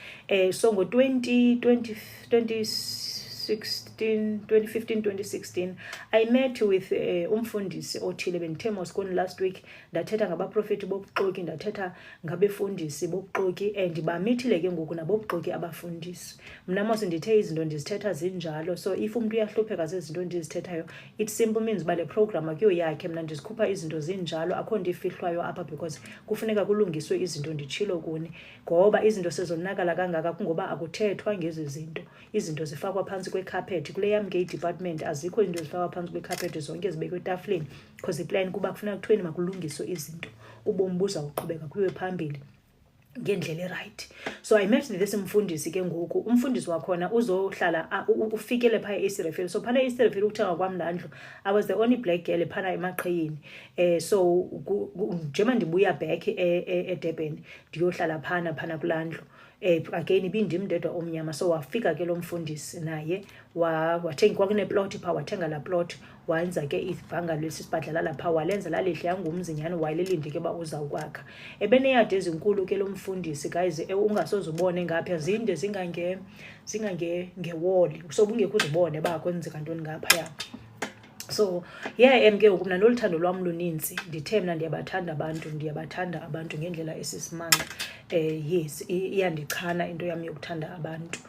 So ngo-2015-2016 I met with umfundisi othile. Bendithe moskoni last week, ndathetha ngabaprofeti bobuxoki, ndathetha ngabefundisi bobuxoki, ndibamithile ke ngoku nabobuxoki abafundisi. Mna mos ndithe izinto ndizithetha zinjalo. So if umntu uyahlupheka zezinto ndizithethayo, it simple means uba le program akuyo yakhe. Mna ndizikhupha izinto zinjalo, akho nto ifihlwayo apha because kufuneka kulungiswe izinto. Nditshilo kuni ngoba izinto sezonakala kangaka kungoba akuthethwa ngezi zinto. Izinto zifakwa phantsi kwekhaphethi. Kule yam ke i-department azikho izinto zifakwa phantsi kwekhaphethi, zonke zibekwe etafileni because iplan kuba kufuneka kuthiweni makulungiswe izinto, ubomi buzawuqhubeka kuyiwe phambili ngendlela erayithi. So I met this mfundisi ke ngoku. Umfundisi wakhona uzohlala ufikele phaya eSirefile. So phana eSirefile ukuthenga kwam laa ndlu, I was the only black girl phana emaqheyini. So njengoba ndibuya back eDurban ndiyohlala phana kulaa ndlu, again ibindim ndedwa omnyama. So wafika ke lo mfundisi naye wathenga, kwakuneplot phaa, wathenga laa plot, wenza ke ibhangalo lesibhadlala lapha, walenza lalihle, yangumzinyani, wayelilinde ke uba uzawukwakha. Ebeneyadi ezinkulu ke lo mfundisi guys, ungasoze ubone ngapha, zinde zingangewall, so bungekho uzibone uba kwenzeka ntoni ngaphaya. So ke ngoku mna noluthando lwam luninzi. Ndithe mna ndiyabathanda abantu ngendlela esisimanga. Yes, iyandichana into yam yokuthanda abantu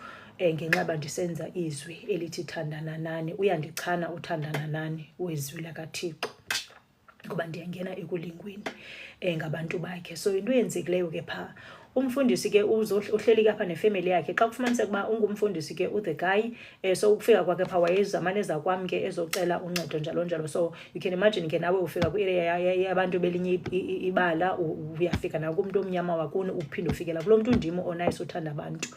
ngenxa yoba ndisenza izwi elithi thandana nani. Uyandichana uthandana nani wezwi lakaThixo ngoba ndiyangena ekulingweni ngabantu bakhe. So into eyenzekileyo ke phaa, umfundisi ke uhleli kapha nefamily yakhe xa kufumanise kuba ungumfundisi ke the guy so ukufika kwakhe pha wayezamane zakwami ke ezocela uncedo njalo njalo. So you can imagine ke nawe ufika kwi-area yabantu belinye ibala uyafika nakumuntu omnyama wakuni uphinde ufikela kulo muntu ndimo onayise uthanda abantu.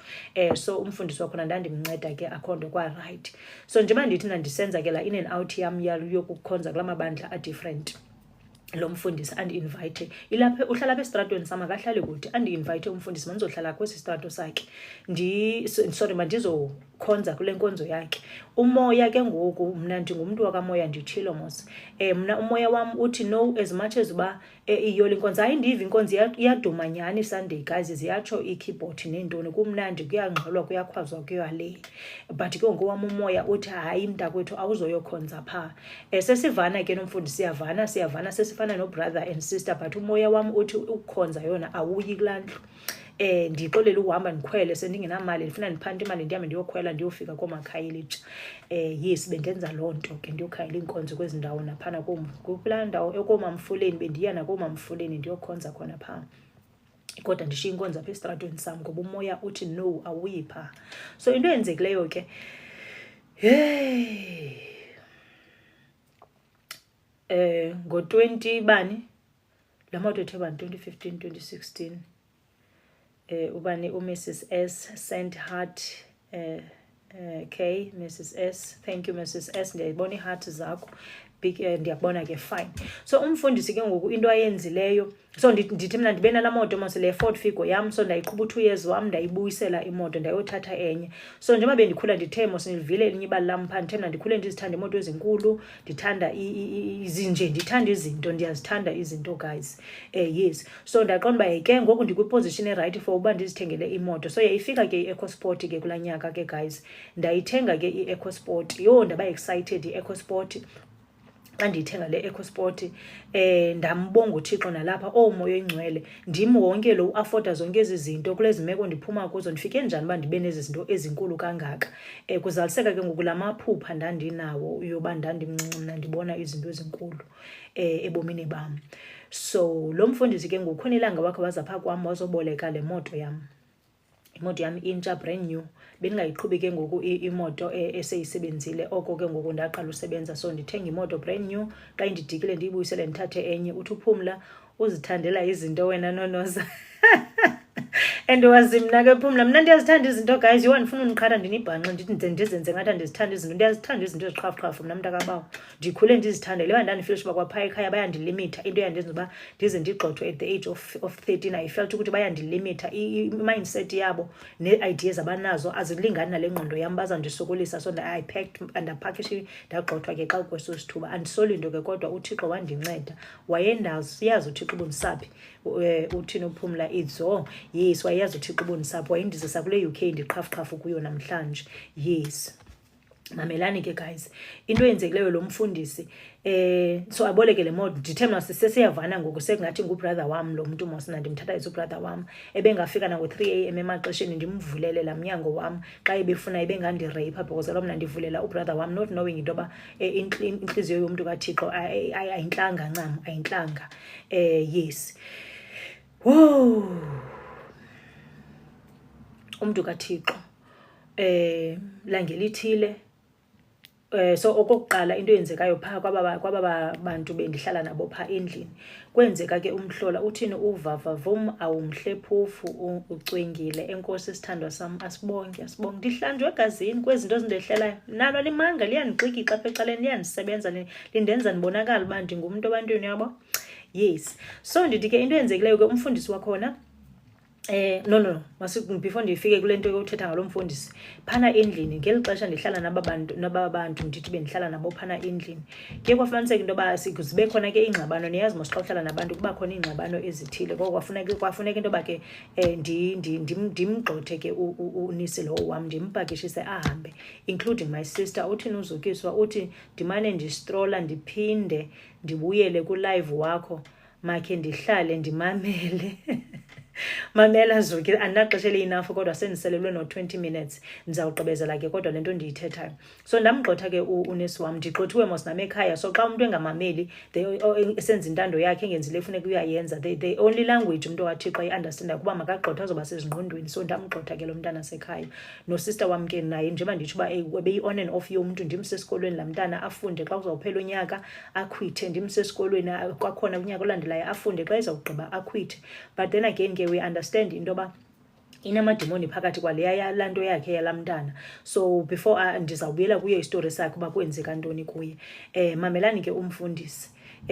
So umfundisi wakhona ndandimnceda ke akhonto kwa right. So njengoba ndithi ndisenza ke la in and out yam yokukhonza kula mabandla a-different, lo mfundisi andi-invite ilapha uhlala apha esitratweni sama kahlali kude, andi-invite umfundisi mandizohlala kwesi sitrato sakhe mandizokhonza kule nkonzo yakhe. Umoya ke ngoku mna ndingumntu wakamoya nditshilo mos. Mna umoya wam uthi no, as much as uba iyole inkonzo hayi ndiva inkonzo iyaduma nyhani Sunday guys, ziyatsho i-keyboard neentoni kumnandi kuyangxolwa kuyakhwazwa kuyale, but ke ngowam umoya uthi hayi mntakwethu awuzoyokhonza phaa. Sesivana ke nomfundisi siyavana sesifana no-brother and sister, but umoya wam uthi ukukhonza yona awuyi kulaa ndlu. Ndixolele ukuhamba ndikhwele sendingenamali ndifuna ndiphanda imali ndihambe ndiyokhwela ndiyofika koomakhayelitsha. Yes, bendenza loo nto ke ndiyokhangela iinkonzo kwezi ndawo naphana kulaa ndawo ekoomamfuleni, bendiya nakoomamfuleni ndiyokhonza khona phaa. Kodwa ndishiya inkonzo apha esitratweni sam ngoba umoya uthi no, awuyi phaa. So into eyenzekileyo ke ngo-20 bani laa moto ethe bani 2015 2016 ubani uMrs S sent heart K Mrs S, thank you Mrs S, ndiyayibona iheart zakho big ndiyakubona ke fine. So umfundisi ke ngoku into ayenzileyo, so ndithi mna ndibe nalaa moto mos le Ford Figo yam, so ndayiqhuba 2 years wam ndayibuyisela imoto ndayothatha enye. So njengoba bendikhula ndithe mos nilivile elinye ibali lam phaa, ndithe mna ndikhule ndizithanda imoto ezinkulu, ndithanda ndithanda izinto, ndiyazithanda izinto guys. Yes, so ndaqonda uba ke ngoku ndikwiposition erayithi for uba ndizithengele imoto. So yayifika ke i-EcoSport ke kulaa nyaka ke guys, ndayithenga ke i-EcoSport. Yho, ndaba excited i-EcoSport. Xa ndiyithenga le EcoSport ndambonga uThixo nalapha moya oyingcwele ndim wonke lo uafforda zonke ezi zinto kulezi meko ndiphuma kuzo. Ndifike njani uba ndibe nezi zinto ezinkulu kangaka? Kuzaliseka ke ngoku la maphupha ndandinawo yoba ndandimncinci ndibona izinto ezinkulu ebomini bam. So lo mfundisi ke ngoku khona ilanga wakhe waza phaa kwam wazoboleka le moto yam. Imoto yam intsha brand new, bendingayiqhubi ke ngoku imoto eseyisebenzile. Oko ke ngoku ndaqala usebenza, so ndithenga imoto brand new. Xa indidikile ndiyibuyisele ndithathe enye. Uthi uPhumla uzithandela izinto wena Nonoza. And wazi mna ke Phumla, mna ndiyazithanda izinto guys. Yho, ndifuna uniqhatha ndinibhanqa ndithi ndizenze ngathi ndizithanda izinto. Ndiyazithanda izinto eziqhafuqhafu mna mntakabawo, ndikhule ndizithanda. Leyo ndandifilish uba kwaphaa ekhaya bayandilimita. Into eyandenza uba ndize ndigxothwe at the age of 13. I felt ukuthi bayandilimita, i-mindset yabo nee-ideas abanazo azilingani nale ngqondo yam, bazandisokolisa. So I packed andapakisha ndagxothwa ke xa kweso sithuba. Andisoli nto ke kodwa uThixo wandinceda. Wayendaziyazi uThixo ubundisaphi uthini uPhumla idzo. Yes, wayazi uThixo ubundisaphi, wayendizisa kule UK ndiqhafuqhafu kuyo namhlanje. Yes, mamelani ke guys, into eyenzekileyo lo mfundisi so aboleke le moto. Ndithe mna sesiyavana ngoku sekungathi ngubrother wam lo muntu mos, ndimthatha izubrother wam. Ebengafika nango-3 AM emaxesheni ndimvulele laa mnyango wam xa ebefuna ebengandireyipha, because lo mna ndivulela ubrother wam not knowing into yoba intliziyo yomntu kaThixo ayintlanga ncam, ayintlanga. Yes, wow, umntu kaThixo langelithile. So okokuqala into eyenzekayo phaa kwaba bantu bendihlala nabo phaa endlini, kwenzeka ke umhlola uthini uvava vum awumhle phofu ucwengile. Enkosi sithandwa sam, asibonge ndihlanjwe egazini kwezinto ezindehlelayo. Nalo limanga liyandigxikika apha ecaleni, liyandisebenza lindenza ndibonakala uba ndingumntu ebantwini yabo. Yes, so ndithi ke into eyenzekileyo ke umfundisi wakhona no before ndifike kule nto yothetha ngalo mfundisi, phana endlini ngeli xesha ndihlala naba bantu ndithi bendihlala nabo phana endlini, ke kwafumaniseka into yoba zibe khona ke ingxabano. Niyazi mos xa uhlala nabantu kuba khona iingxabano ezithile, ngoko kwafuneka into yoba ke ndimgxothe ke unisi lowo wam, ndimpakishise ahambe, including my sister. Uthini uzukiswa, uthi ndimane ndistrola ndiphinde ndibuyele ku-live wakho, makhe ndihlale ndimamele. mamela Zuki, andinaxesha enough kodwa sendiselelwe no 20 minutes ndizawugqibezela ke kodwa lento ndiyithethayo. So ndamgxotha ke unesi wam, ndigxothiwe mos nam ekhaya. So xa umuntu engamameli esenza intando yakhe engenzile efuneka uyayenza, the only language umuntu kaThixo ayi-understanda kuba makagxotha azoba sezingqondweni. So ndamgxotha ke lo mntana sekhaya. Nosister wam ke naye njengoba nditsho uba beyi-on and off yomntu, ndimsesikolweni laa mntana afunde. Xa uzawuphela unyaka akhwithe, ndimsesikolweni kwakhona unyaka olandelayo afunde. Xa ezawugqiba akhwithe. But then again ke we understand into yoba inamadimoni phakathi kwaleya laa nto yakhe yalaa mntana. So before ndizawubuyela kuye istori sakhe uba kwenzeka ntoni kuye. Mamelani ke umfundisi.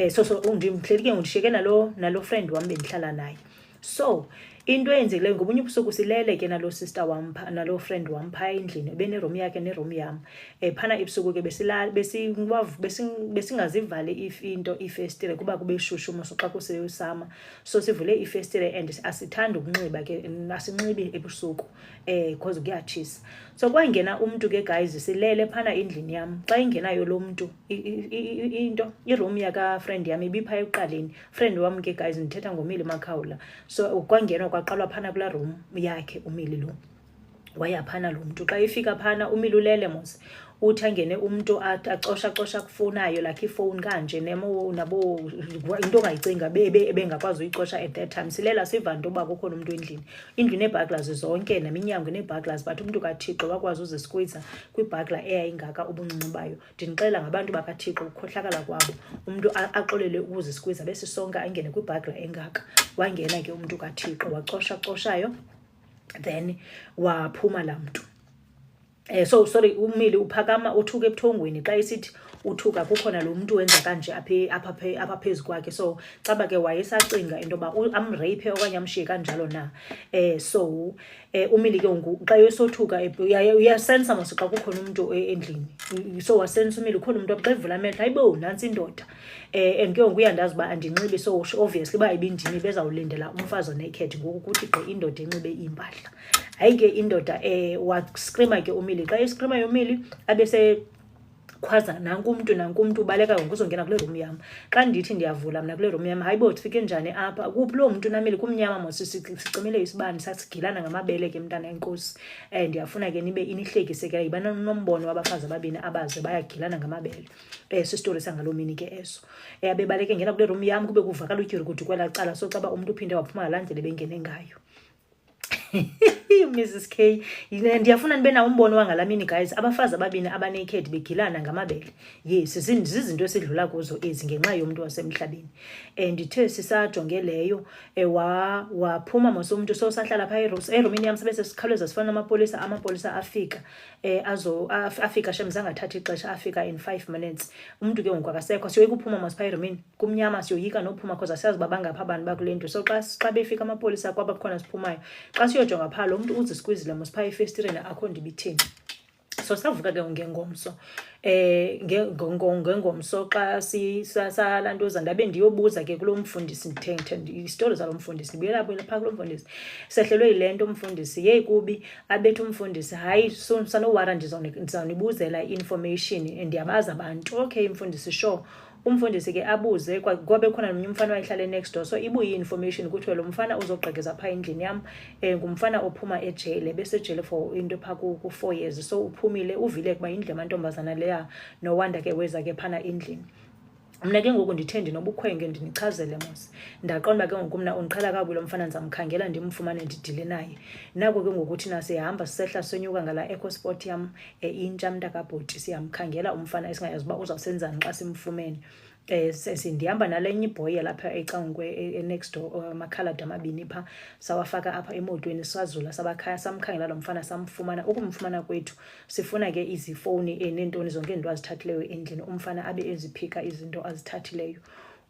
So ndimhleli ke ngundishiyeke nalo friend wam bendihlala naye. So into eyenzekileyo ngobunye ubusuku silele ke nalo sister wam nalo friend wam phaya endlini, beneroom yakhe neroom yam. Phana ebusuku ke besingazivale ifestire kuba kube shushu moso xa kuseyusama. So sivule ifestire and asithanda ukunxiba ke, asinxibi ebusuku because kuyatshisa. So kwangena umntu ke guys, silele phana endlini yam. Xa ingenayo lo mntu iroom yaka friend yam ibiphaya ekuqaleni. Friend wam ke guys, ndithetha ngoMili Makhawula. So kwangena kwaqalwa phana kulaa room yakhe uMili lo. Waya phana lo mntu. Xa ifika phana uMili ulele mos. Uthi angene umntu acosha kufonayo like ifone kanje nabo into ongayicinga bengakwazi uyicosha at that time. Silela siva into uba kukhona umuntu endlini. Indlu neebhaglazi zonke neminyango neebhaglazi, but umuntu kaThixo wakwazi uzisqueeza kwibhagla eyayingaka ubuncinci bayo. Ndinixela ngabantu bakaThixo ukukhohlakala kwabo. Umuntu axolele ukuzisqueeza bese sonke angene kwibhagla engaka. Wangena ke umuntu kaThixo wacoshayo, then waphuma laa mntu. So sorry, uMili uphakama uthuka ebuthongweni. Xa isithi uthuka kukhona lo muntu wenza kanje apha phezu kwakhe. So caba ke wayesacinga into yoba amrape okanye amshiye kanjalo na. So uMili ke xa esothuka uyasensa mos xa kukhona umuntu endlini. So wasensa uMili ukhona umuntu xa evula amehlo, hayibo nantsi indoda. And ke uyandazi uba andinxibi, so obviously uba ibindimi bezawulindela umfazi oneked ngoku kuthi gqi indoda enxibe iimpahla. Hayi ke indoda waskrima ke uMili. Xa eskrima yoMili abese khwaza nanku umntu ubaleka ngokuzongena kule room yam. Xa ndithi ndiyavula mna kule room yam, hayibo ufike njani apha? Kuphi lo mntu naMili? Kumnyama mos, sicimile isibane sasigilana ngamabele ke mntana enkosi. Ndiyafuna ke nibe inihlekise ke iba nombono wabafazi ababini abaze bayagilana ngamabele. Sistori sangalo mini ke eso. Abebaleke ngena kule room yam kube kuvakala utyhurikudu kwelaa cala. So xa umuntu uphinde waphuma ngalaa ndlela bengene ngayo. Mrs K, ndiyafuna nibe nawo umbono wangalamini guys, abafazi ababini abanaked begilana ngamabele. Yes, zizinto esidlula kuzo ezi ngenxa yomuntu wasemhlabeni. Ndithe sisajonge leyo waphuma mos umuntu. So sahlala phaya eromini yam sebese sikhawuleza sifana amapolisa afika. Afika shem zangathatha ixesha, afika in 5 minutes. Umuntu ke ngoku akasekho. Siyoyika uphuma mos phaya eromini kumnyama, siyoyika nophuma because asiyazi uba bangapha abantu bakule ndlu. So xa befika amapolisa kwaba khona siphumayo, xa siyojonga phaa lo mntu uzisqueezile mos phaya efestireni akho ndibitheni. So savuka ke ngengomso. Ngengomso xa salantoza ndabe ndiyobuza ke kulo mfundisi, istori zalo mfundisi, ndibuyela phaa kulo mfundisi. Sehlelwe yile nto umfundisi, yeyi kubi abethu umfundisi, hayi sanowara ndizawunibuzela i-information ndiyabazi abantu. Okay mfundisi, sure. Umfundisi ke abuze kwabe khona nomnye umfana wayehlala next door. So ibuye information kuthiwe lo mfana uzogqekeza phaa endlini yam. Ngumfana ophuma ejele, besejele for into phaa ku-4 years. So uphumile uvile kuba indlu yamantombazana leya, no wonder ke weza ke phana endlini. Mna ke ngoku ndithe ndinobukhwenge ndinichazele mos. Ndaqonda ke ngoku mna undiqhela kabi lo mfana, ndizamkhangela ndimfumane ndidile naye. Nako ke ngoku thina sihamba sisehla senyuka ngala EcoSport yam intsha mntakabhoti, siyamkhangela umfana esingayazi uba uzawusenzani xa simfumene. Ndihamba nalenye ibhoyi yalapha eCangwe next door, amakhaladi amabini phaa. Sawafaka apha emotweni sazula sabakhaya, samkhangela lo mfana samfumana. Ukumfumana kwethu sifuna ke izifowuni neentoni zonke izinto azithathileyo endlini. Umfana abe eziphika izinto azithathileyo.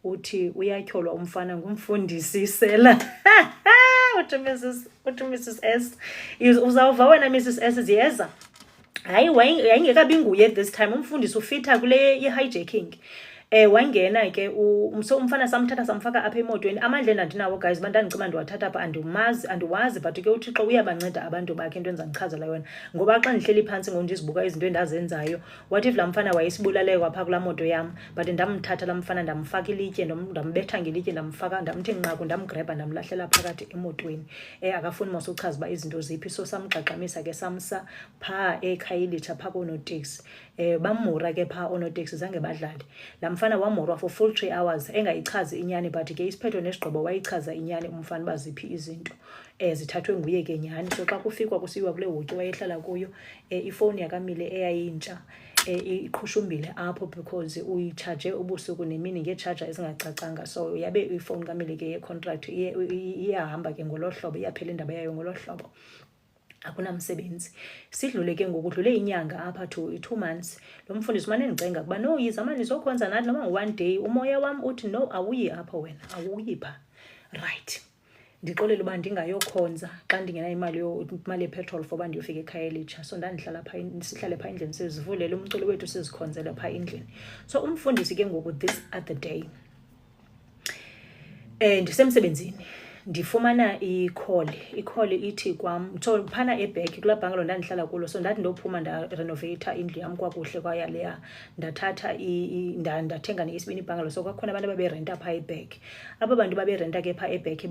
Uthi uyatyholwa umfana ngumfundisi Sela. uthi Mrs S, uzawuva wena Mrs S ziyeza. Hayi yayingekabi nguye this time. Umfundisi ufitha kule i-hijacking. Wangena ke so umfana samthatha samfaka apha emotweni. Amandla endandinawo guys bandandicima ndiwathatha apha andiwazi but ke uThixo uyabanceda abantu bakhe into endizakuchazela yona. Ngoba xa ndihleli phantsi ngondizibuka izinto endazenzayo, what if laa mfana wayesibulaleyo kwapha kulaa moto yam, but ndamthatha laa mfana ndamfaka ilitye, ndambetha ngelitye, ndamthi nqaku, ndamgreba, ndamlahlela phakathi emotweni. Akafuni mos uchaza uba izinto ziphi, so samgqagqamisa ke samsa phaa eKhayelitsha phaa koonoteksi. Bamhura ke phaa oonoteksi, zange badlale. Laa mfana wamhurwa for full 3 hours engayichazi inyani, but ke isiphetho nesigqibo wayichaza inyani umfana uba ziphi izinto zithathwe nguye ke nyhani. So xa kufikwa kusiyiwa kule hotyo wayehlala kuyo, ifowuni yakamile eyayintsha iqhushumbile apho because uyitshaje ubusuku nemini ngeetshaja ezingacacanga. So yabe ifowuni kamile ke yecontract iyahamba ke ngolo hlobo, iyaphela indaba yayo ngolo hlobo, akunamsebenzi. Sidlule ke ngokudlule inyanga apha to 2 months. Lo mfundisi umane endicenga ukuba no, yiza mani nizokhonza nathi noma ngu-1 day. Umoya wam uthi no, awuyi apho wena, awuyi pha. Right, ndixolele uba ndingayokhonza xa ndingenayo imali yepetrol for uba ndiyofika eKhayelitsha. So ndandihlala phaa, sihlale phaa endlini, sizivulele umculo wethu, sizikhonzele phaa endlini. So umfundisi ke ngoku this other day ndisemsebenzini ndifumana i-call ithi kwam, so phana ebheki kulaa bhangalo ndandihlala kulo. So ndathi ndophuma ndarenoveyitha indlu yam kwakuhle kwayaleya, ndathatha ndathenga neyesibini ibhangalo. So kwakhona abantu ababerenta phaa ebheki. Aba bantu baberenta ke phaa ebheki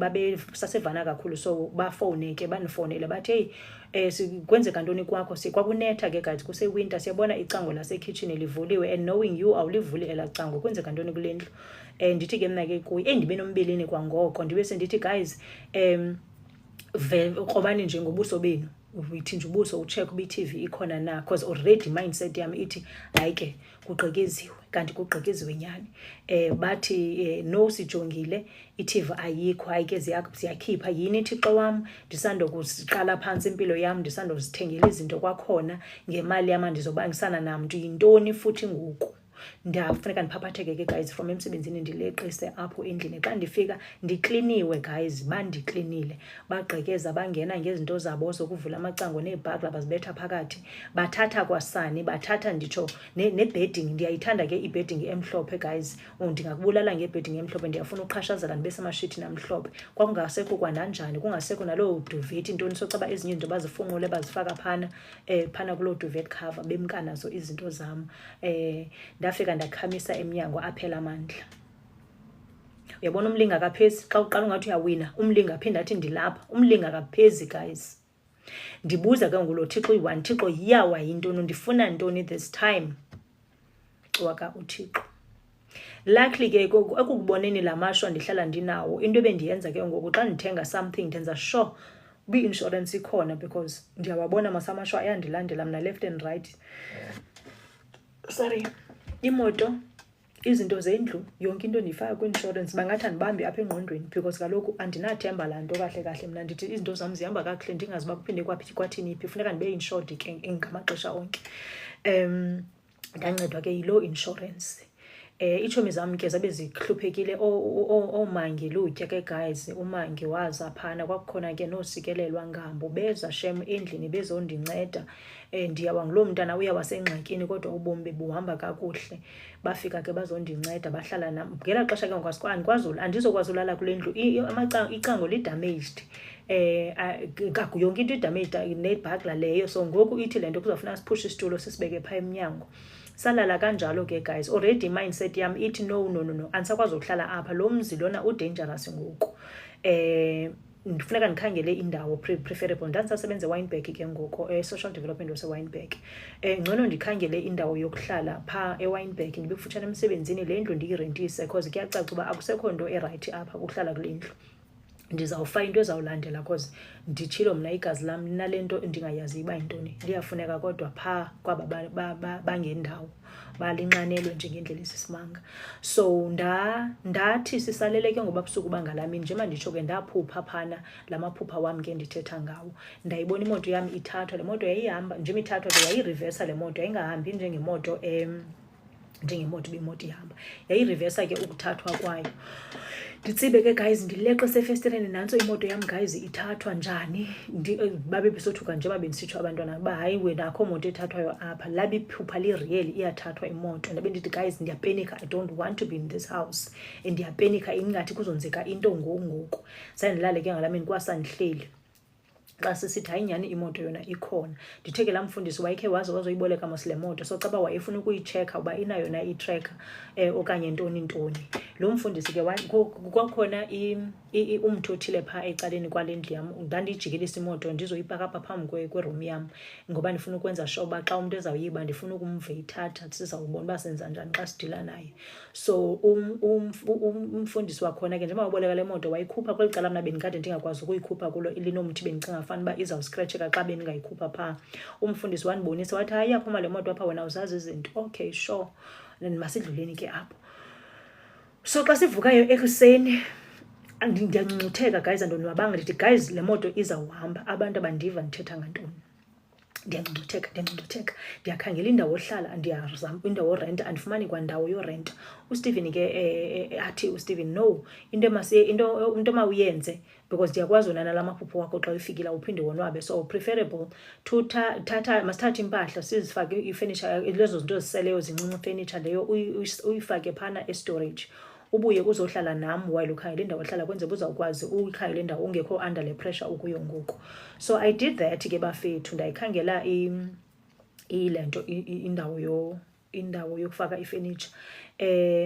sasevana kakhulu, so bafowune ke bandifowunele bathi hey, kwenzeka ntoni kwakho? Kwakunetha ke guys, kusewinter, siyabona icango lasekhitshini livuliwe and knowing you awulivuli elaa cango, kwenzeka ntoni kule ndlu? Ndithi ke mna ke kuyi ndibe nombilini kwangoko, ndibe sendithi guys krobani nje ngobuso benu, uyithinje ubuso ucheck uba i-TV ikhona na, because already mindset yam ithi hayi ke kugqekeziwe, kanti kugqekeziwe nyhani. Bathi no, sijongile i-TV ayikho, hayi ke ziyakhipha. Yini Thixo wam, ndisandokuziqala phantsi impilo yam, ndisandozithengela izinto kwakhona ngemali yam, ndizobangisana namntu, yintoni futhi ngoku? Ndafuneka ndiphaphatheke ke guys from emsebenzini ndileqise apho endlini. Xa ndifika ndikliniwe guys, bandiklinile, bagqekeza, bangena ngezinto zabo zokuvula amacango neebhagla bazibetha phakathi, bathatha kwasani, bathatha nditsho ne-bedding. Ndiyayithanda ke i-bedding emhlophe guys, ndingakubulala nge-bedding emhlophe, ndiyafuna uqhashazela ndibe semashithi namhlophe. Kwakungasekho kwananjani, kungasekho naloo duvet intoni, socaba ezinye izinto bazifunqule bazifaka phana kuloo duvet cover, bemka nazo izinto zam. Ndafika ndakhamisa emnyango, aphela amandla. Uyabona umlinga akaphezi, xa uqala ungathi uyawina, umlinga aphinda athi ndilapha, umlinga akaphezi guys. Ndibuza ke ngulo Thixo uyi-1, Thixo yawa yintoni, ndifuna ntoni this time? Waka uThixo. Luckily ke ekukuboneni la mashwa ndihlala ndinawo, into ebendiyenza ke ngoku xa ndithenga something ndenza sure bi-insurance ikhona, because ndiyawabona masamashwa ayandilandela mna left and right. Sorry, imoto, izinto zendlu, yonke into ndiyifaka kwi-insurance. Bangathi andibambi apha engqondweni because kaloku andinathemba laa nto kahle mna. Ndithi izinto zam zihamba kakuhle, ndingazi uba kuphinde kwathini phi, funeka ndibe insured ke ngamaxesha onke. Ndancedwa ke yiloo insurance. Iitshomi zam ke zabe zihluphekile, oomangi lutya ke guys, umangi waza phana, kwakukhona ke noosikelelwa ngambo, beza shem endlini bezondinceda. Ndiyawa nguloo mntana uyawasengxakini kodwa ubomi bebuhamba kakuhle. Bafika ke bazondinceda, bahlala nam. Ngela xesha ke andizokwazi ulala kule ndlu, icango li-damaged. Yonke into i-damaged nebhagla leyo. So ngoku ithi le nto kuzawufuna siphushe isitulo sisibeke phaa emnyango. Salala kanjalo ke guys, already mindset yam ithi no, andisakwazi ukuhlala apha, lo mzi lona udangerous ngoku. Ndifuneka ndikhangele indawo preferable. Ndandisasebenza eWynberg ke ngoku, social development waseWynberg. Ngcono ndikhangele indawo yokuhlala phaa eWynberg, ndibe kufutshane emsebenzini, le ndlu ndiyirentise because kuyacaca uba akusekho nto erayithi apha kuhlala kule ndlu. Ndizawufa into ezawulandela because nditshilo mna igazi lam linale nto ndingayazi uba yintoni, liyafuneka kodwa phaa kwaba bangendawo balinqanelwe njengendlela esisimanga. So ndathi sisaleleke ngoba busuku bangalamini, njengoba nditsho ke ndaphupha phana la maphupha wam ke ndithetha ngawo. Ndayibona imoto yam ithathwa, le moto yayihamba njengoba ithathwa ke yayirivesa, le moto yayingahambi njengemoto njengemoto imoto ihamba. Yayireversa ke ukuthathwa kwayo. Nditsibe ke guys, ndileqe sefestireni, nantso imoto yam guys ithathwa njani. Babe besothuka nje babendisitsho abantwana ba hayi wena akho moto ethathwayo apha, labi iphupha li-real, iyathathwa imoto. Ndabe ndithi guys, ndiyapenika, I don't want to be in this house, ndiyapenika ingathi kuzonzeka into ngoku. Sandilale ke ngalamini kwasandihleli. Xa sisithi hayi nyani imoto yona ikhona, nditheke laa mfundisi wayekhe wazoyiboleka mos le moto, so xa wayefuna ukuyitshekha uba inayo na itracker okanye ntoni. Lo mfundisi ke kwakhona umntu othile phaa ecaleni kwale ndlu yam, ndandiyijikelisa imoto ndizoyipaka apha phambi kweroom yam, ngoba ndifuna ukwenza sure uba xa umntu ezawuyiba ndifuna ukumva eyithatha, sizawubona uba senza njani xa sidila naye. So umfundisi wakhona ke njengoba waboleka le moto wayikhupha kweli cala mna bendikade ndingakwazi ukuyikhupha kulo ilinomthi bendicinga fana uba izawuscratcheka xa bendingayikhupha phaa. Umfundisi wandibonisa wathi hayi yaphuma le moto apha, wena uzazi izinto. Okay, sure, masidluleni ke apho. So xa sivukayo ekuseni ndiyancuncutheka guys, andonwabanga, ndithi guys le moto izawuhamba, abantu abandiva ndithetha ngantoni. Ndiyancuncutheka, ndiyakhangela indawo ohlala, ndiyazama indawo orenta, andifumani kwandawo yorenta. uStephen ke athi uStephen, no, into mawuyenze, because ndiyakwazi wona nala maphupho wakho xa ufikile uphinde wonwabe, so preferable to masithathe impahla sizifake ifurniture, lezo zinto ziseleyo zincinci furniture leyo uyifake phana estorage, ubuye kuzohlala nam while ukhangela indawo ohlala, kwenze uzawukwazi uyikhangela indawo ungekho under le pressure ukuyo ngoku. So I did that ke bafethu, ndayikhangela ilento indawo yokufaka ifurniture.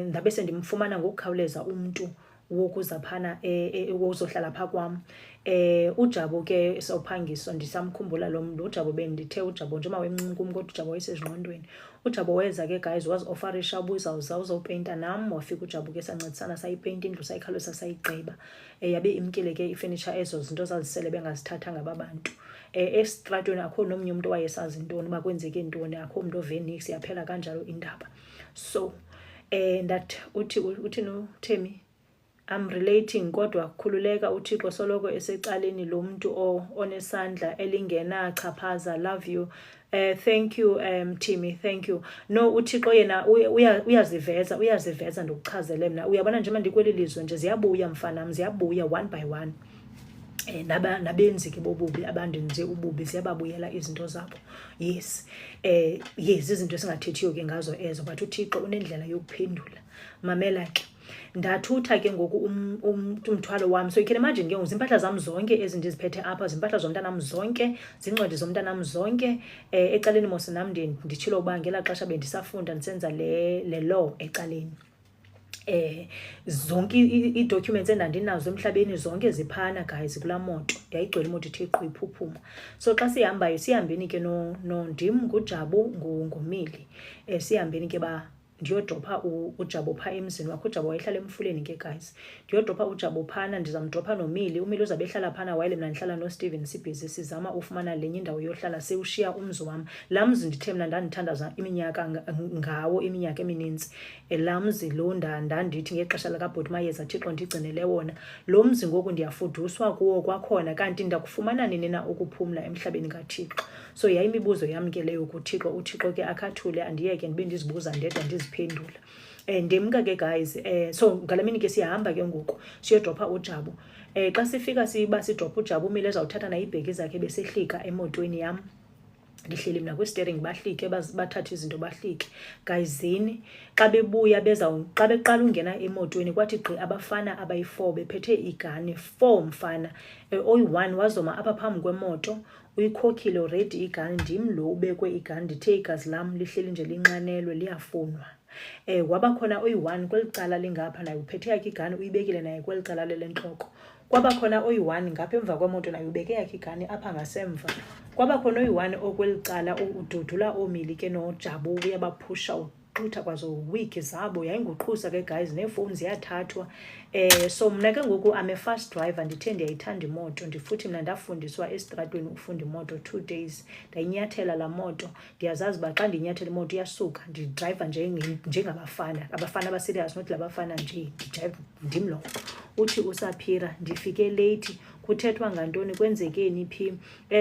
Ndabe sendimfumana ngokukhawuleza umntu wokuza phana uzohlala phaa kwam. uJabu ke sawuphangiswa, ndisamkhumbula lo uJabu bendithe uJabu njengoba wemncinci kum kodwa uJabu wayesezingqondweni. uJabu weza ke guys was-offerisha uzawupeyinta nam, wafika uJabu ke sancedisana sayipeyinta indlu sayikhalisa sayigqiba. Yabe imkile ke ifurniture ezo zinto zazisele bengazithathanga babantu. Esitratweni akho nomnye umuntu owayesazi ntoni uba kwenzeke ntoni, akho umuntu ovenix, yaphela kanjalo indaba. So that uthi no Themi, I'm relating, kodwa khululeka, uThixo soloko esecaleni lo muntu onesandla elingena-chaphaza. Love you. Thank you Themi, thank you. No, uThixo yena uyaziveza ndikuchazele mna. Uyabona njengoba ndikweli lizwe nje ziyabuya mfanam, ziyabuya one by one. Nabenzi ke bobubi abandenze ububi ziyababuyela izinto zabo. Yes, izinto esingathethiyo ke ngazo ezo, but uThixo unendlela yokuphendula. Mamela ke, ndathutha ke ngoku umthwalo wami. So you can imagine ke zimpahla zam zonke ezi ndiziphethe apha, zimpahla zomntanam zonke, zincwadi zomntanam zonke. Ecaleni mos nam nditshilo uba ngelaa xesha bendisafunda ndisenza le law ecaleni. Zonke ii-documents endandinazo emhlabeni zonke ziphana guys kulaa moto, yayigcwele imoto ithe qhu iphuphuma. So xa sihambeni ke ndim nguJabu ngumili, sihambeni ke ndiyodropha uJabu phaa emzini wakho. uJabu wayehlala Emfuleni ke guys, ndiyodropha uJabu phana, ndizamdropha nomili. umili uzabe ehlala phana while mna ndihlala noStephen sibhizi sizama ufumana lenye indawo yohlala, sewushiya umzi wam. Laa mzi ndithe mna ndandithandaza iminyaka emininzi. Laa mzi lo ndandithi ngexesha lakabhoti Mayeza Thixo ndigcinele wona. Lo mzi ngoku ndiyafuduswa kuwo kwakhona, kanti ndakufumana nini na ukuphumla emhlabeni kaThixo. So yayimibuzo yam ke leyo kuThixo. uThixo ke akathule, andiyeke ndibe ndizibuza ndedwa ndiziphendula. Ndemka ke guys, so ngale mini ke siyahamba ke ngoku siyodropha uJabu. Xa sifika sidropha uJabu, umile ezawuthatha nayo iibhegi zakhe besehlika emotweni yam. Ndihleli mna kwi-steering, bahlike bathathe izinto bahlike. Guyzini xa bebuya xa beqala ungena emotweni kwathi gqi abafana abayi-4 bephethe igani. 4 mfana, oyi-1 wazoma apha phambi kwemoto uyikhokhile already igani. Ndim lo ubekwe igani, ndithe igazi lam lihleli nje linxanelwe liyafunwa. Wabakhona oyi-1 kweli cala lingapha, naye uphethe yakhe igani uyibekile naye kweli cala lentloko. Kwabakhona oyi-1 ngapha emva kwemoto, naye ubeke yakhe igani apha ngasemva. Kwabakhona oyi-1 okweli cala ududula oomili ke noJabu, uyabaphusha uxutha kwazo wiki zabo. Yayinguqhusa ke guys, neefowuni ziyathathwa. So mna ke ngoku I'm a fast driver, ndithe ndiyayithanda imoto, futhi mna ndafundiswa esitratweni ukufunda imoto 2 days. Ndayinyathela laa moto, ndiyazazi uba xa ndinyathela imoto iyasuka. Ndidrayiva njengabafana, abafana abaserious, not labafana nje, ndidrayiva ndim lo. Uthi uSaphira ndifike late kuthethwa ngantoni, kwenzekeni phi.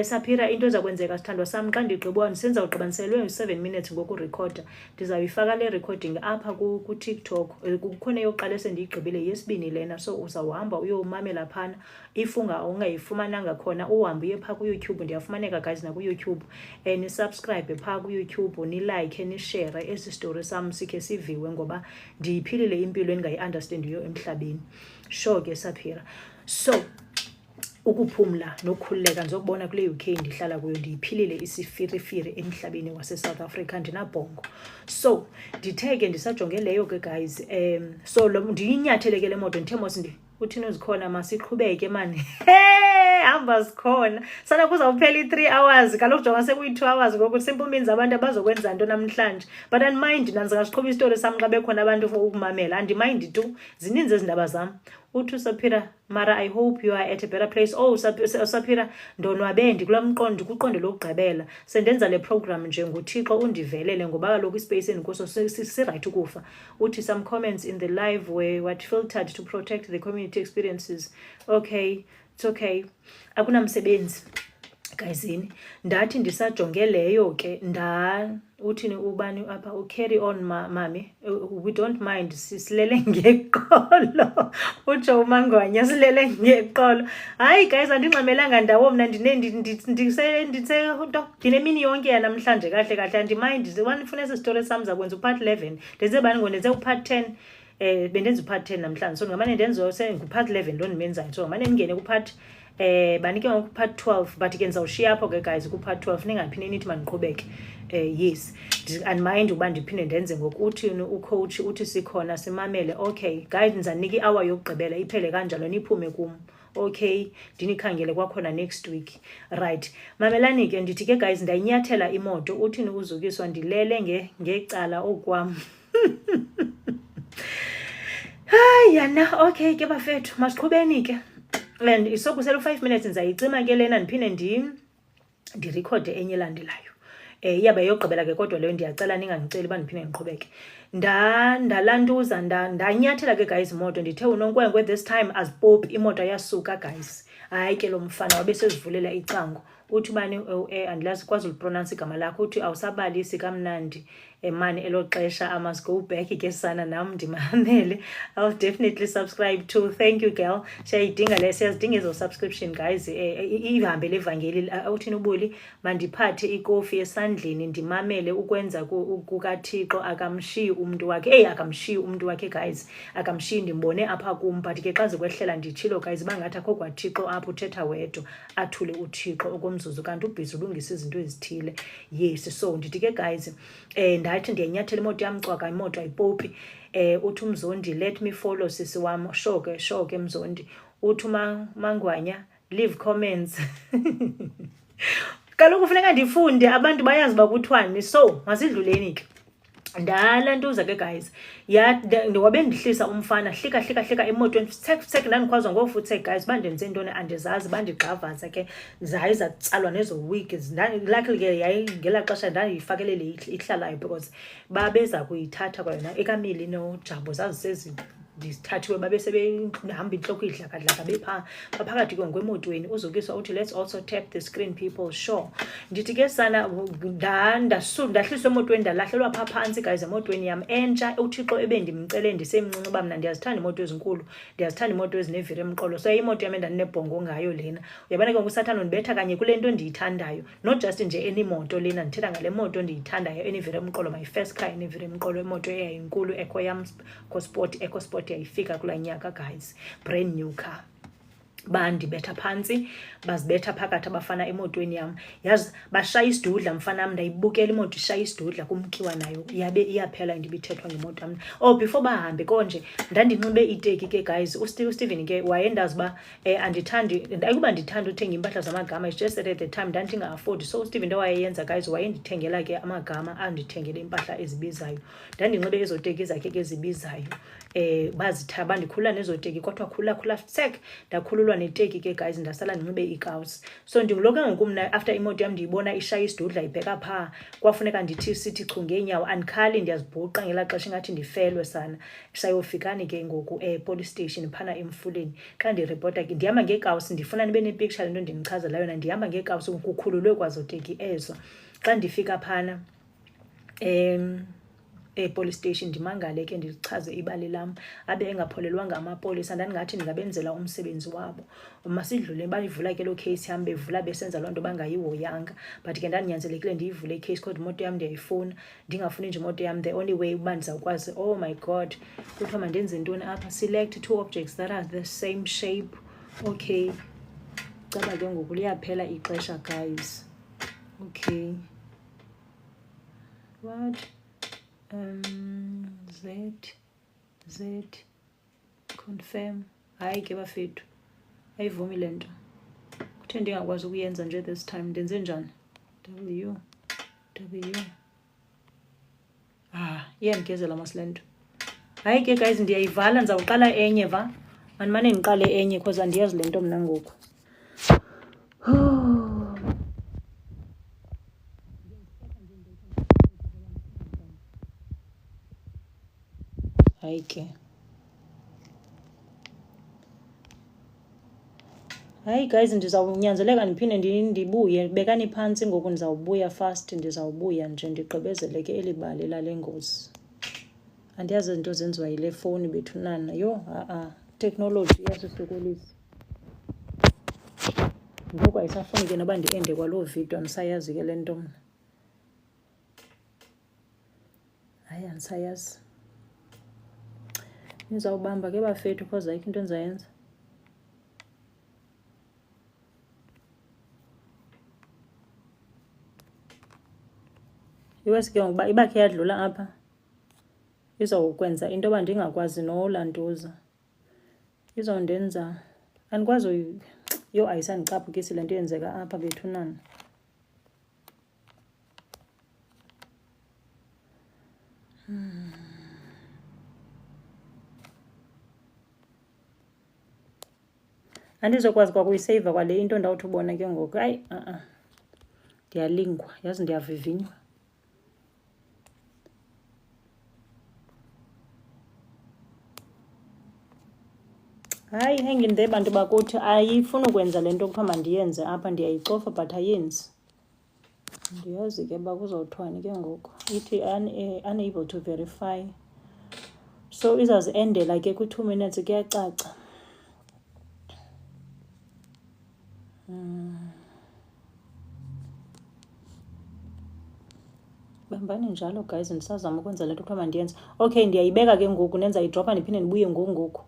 Saphira, into eza kwenzeka sithandwa sam xa ndigqiba senza ugqibaniselwe 7 minutes ngokurekhoda, ndizawuyifaka le recording apha kuTikTok. Kukhona eyokuqala esendiyigqibile, yesibini lena, so uzawuhamba uyomamela phana. If ungayifumananga khona, uhambe uye phaa kuYouTube, ndiyafumaneka guys nakuYouTube. Nisubscribe phaa kuYouTube, nilike, nishare esi story sam sikhe siviwe, ngoba ndiyiphilile impilo endingayi-understandiyo emhlabeni. Sure ke Saphira. So ukuphumla nokukhululeka ndizokubona kule UK ndihlala kuyo, ndiyiphilile isifirifiri emhlabeni wase-South Africa, ndinabhongo. So ndithe ke ndisajonge leyo ke guys, so ndiyinyathele ke le moto, ndithe mos uthini uzikhona, masiqhubeke mani. Hamba zikhona sana, kuzawuphela i-3 hours, kaloku jonga sekuyi-2 hours ngoku. Simple means abantu abazokwenza nto namhlanje, but andimind nanzi ngasiqhuba isitori sam xa bekhona abantu for ukumamela, andimind tu, zininzi ezindaba zam. Uthi Saphira, mara I hope you are at a better place. Oh Saphira, ndonwabe ndikula mqondo, kuqondo lokugqibela sendenza le program nje nguThixo undivelele, ngoba kaloku ispace endikuso sirayithi ukufa. Uthi some comments in the live were what filtered to protect the community experiences. Okay, it's okay, akunamsebenzi guyzini. Ndathi ndisajonge leyo ke uthini ubani apha, carry on mami, we don't mind, sisilele ngeqolo. Utsho uMangwanya, silele ngeqolo. Hayi guys, andingxamelanga ndawo mna, ndinemini yonke yanamhlanje kahle kahle, andimind. Wanifuna esi story sam zakwenza upart 11, ndenze bani ngondenze upart 10. Bendenza upart 10 namhlanje, so ngamane ndenzo sengupart 11 lo ndimenzayo, so ngamane ngene kupart banike ngokupart 12, but ke ndizawushiya apho ke guys kupart 12, ningaphinde nithi maniqhubeke. Yes, andimind uba ndiphinde ndenze ngokuthi ucoach uthi sikhona simamele. Okay guys, ndizanika i-hour yokugqibela iphele kanjalo, niphume kum. Okay, ndinikhangele kwakhona next week. Right, mamelani ke, ndithi ke guys ndayinyathela imoto. Uthini uzukiswa, ndilele ngecala okwam. Hayi yana, okay ke bafethu, masiqhubeni ke. And isokusela 5 minutes ndizayicima ke lena, ndiphinde ndirekhode enye elandelayo. Iyaba yogqibela ke, kodwa leyo ndiyacela ningangiceli uba ndiphinde ndiqhubeke. Ndalantuza ndanyathela ke guys imoto, ndithe uNonkwenkwe this time azipopi, imoto yasuka guys. Hayi ke lo mfana wabe sezivulela icango. Uthi bani andilazi kwazi ulipronounce igama lakho. Uthi awusabalisi kamnandi mani elo xesha, I must go back ke sana nam ndimamele. I'll definitely subscribe too. Thank you girl, siyayidinga le, siyazidinga ezo subscription guys. Ihambe le evangeli. Uthini ubuli, mandiphathe ikofi esandleni ndimamele ukwenza kukaThixo, akamshiyi umuntu wakhe. Akamshiyi umuntu wakhe guys, akamshiyi. Ndimbone apha kum, but ke xa zikwehlela nditshilo guys bangathi akho kwaThixo apho uthetha wedwa, athule uThixo okomzuzu kanti ubhizi ulungisa izinto ezithile. Yes, so ndithi ke guys ndathi ndiyanyathela imoto yam cwaka, imoto ayipopi. Uthi uMzondi, let me follow sisi wam. Sure ke Mzondi. Uthi Mangwanya, leave comments. Kaloku kufuneka ndifunde, abantu bayazi uba kuthiwani, so masidluleni ke. Ndalantuza ke guys, ndiwabe ndihlisa umfana, hlika emotweni, futsek ndandikhwazwa ngoofutsek guys, bandenze ntoni andizazi, bandigqavaza ke, zayi zatsalwa nezo wig. Luckily ke yayingela xesha ndayifakelele ihlalayo, because babeza kuyithatha kwayona ekamili noJambo ndisithathiwe, babe sebehamba intloko idlakadlaka baphakathi ke ngokwemotweni. Uzukiswa uthi let's also tap the screen people. Sure, ndithi ke sana ndahliswa emotweni, ndalahlelwa phaa phantsi guys emotweni yam entsha. uThixo ebendimcele ndisemncinci uba mna ndiyazithanda imoto ezinkulu, ndiyazithanda imoto ezineviri emqolo, so imoto yam endandinebhongo ngayo lena. Uyabona ke nguSathane undibetha kanye kule nto ndiyithandayo, not just nje any moto lena, ndithetha ngale moto ndiyithandayo eneviri emqolo, my first car eneviri emqolo, imoto eyayinkulu, EcoSport yayifika kulaa nyaka guys, brand new car. Bandibetha phantsi, bazibetha phakathi abafana emotweni yam. Yazi bashaya isidudla mfanam, ndayibukela imoto ishaya isidudla kumkiwa nayo, yabe iyaphela ndibithethwa ngemoto yam. Before bahambe konje ndandinxibe iteki ke guys. uSteven ke wayendazi uba ayikuba ndithanda uthenga impahla zamagama, it's just that at the time ndandinga-afford. So uSteven into wayeyenza guys, wayendithengela ke amagama, andithengele impahla ezibizayo. Ndandinxibe ezo teki zakhe ke ezibizayo. Bandikhulula nezo teki, kodwa khula sek ndakhululwa ndawelwa neteki ke guys, ndasala ndinxibe ikawusi. So ndingulo ke ngoku mna after imoto yam ndiyibona ishaya isidudla ibheka phaa, kwafuneka sithi chu ngeenyawo, andikhali ndiyazibhuqa ngelaa xesha ingathi ndifelwe sana. Sayofikani ke ngoku police station phana Emfuleni. Xa ndiripota ke ndihamba ngekawusi, ndifuna nibe nepicture lento ndinichazela yona, ndihamba ngekawusi kukhululwe kwazo teki ezo. Xa ndifika phana police station ndimangale ke ndichaze ibali lam, abe engapholelwanga amapolisa. Ndandingathi ndingabenzela umsebenzi wabo, masidlule. Bayivula ke loo case yam, bevula besenza loo nto bangayihoyanga, but ke ndandinyanzelekile ndiyivule icase code imoto yam ndiyayifuna, ndingafuni nje imoto yam. The only way uba ndizawukwazi, oh my god, kuthiwa mandenze ntoni apha, select 2 objects that are the same shape. Okay, caba ke ngoku liyaphela ixesha guys. Okay, what Z confirm. Hayi ke bafethu, ayivumi le nto. Kuthe ndingakwazi ukuyenza nje this time, ndenze njani? W iyandigezela masile nto. Hayi ke guys, ndiyayivala, ndizawuqala enye va, andimane ndiqale enye because andiyazi le nto mna ngoku. Hayi ke, hayi guys, ndizawunyanzeleka ndiphinde ndibuye. Bekani phantsi ngoku, ndizawubuya fast, ndizawubuya nje ndigqibezele ke eli bali lale ngozi. Andiyazi izinto zenziwa yile fowuni bethunana. Yho, technology iyasisokolisa. Ngoku ayisafuni ke noba ndiende kwaloo video, andisayazi ke le nto mna. Hayi, andisayazi. Nizawubamba ke bafethu because ayikho into endizayenza. Iwesi ke ngokuba iba khe yadlula apha, izawukwenza into yoba ndingakwazi nolantuza. Izawundenza andikwazi yho, ayisandicaphukisi le nto yenzeka apha bethunana. Andizokwazi kwakuyiseyiva kwale into ndawuthi ubona ke ngoku. Hayi, ndiyalingwa, yazi ndiyavivinywa. Hayi, enginde bantu bakuthi ayifuni ukwenza le nto kuthiwa mandiyenze apha, ndiyayicofa but ayenzi. Ndiyazi ke uba kuzawuthiwani ke ngoku, ithi unable to verify. So izawuziendela ke kwi-2 minutes, kuyacaca. Bambani njalo guys, ndisazama ukwenza le nto kuthiwa mandiyenze. Okay, ndiyayibeka ke ngoku, nenza idropha ndiphinde ndibuye ngoku.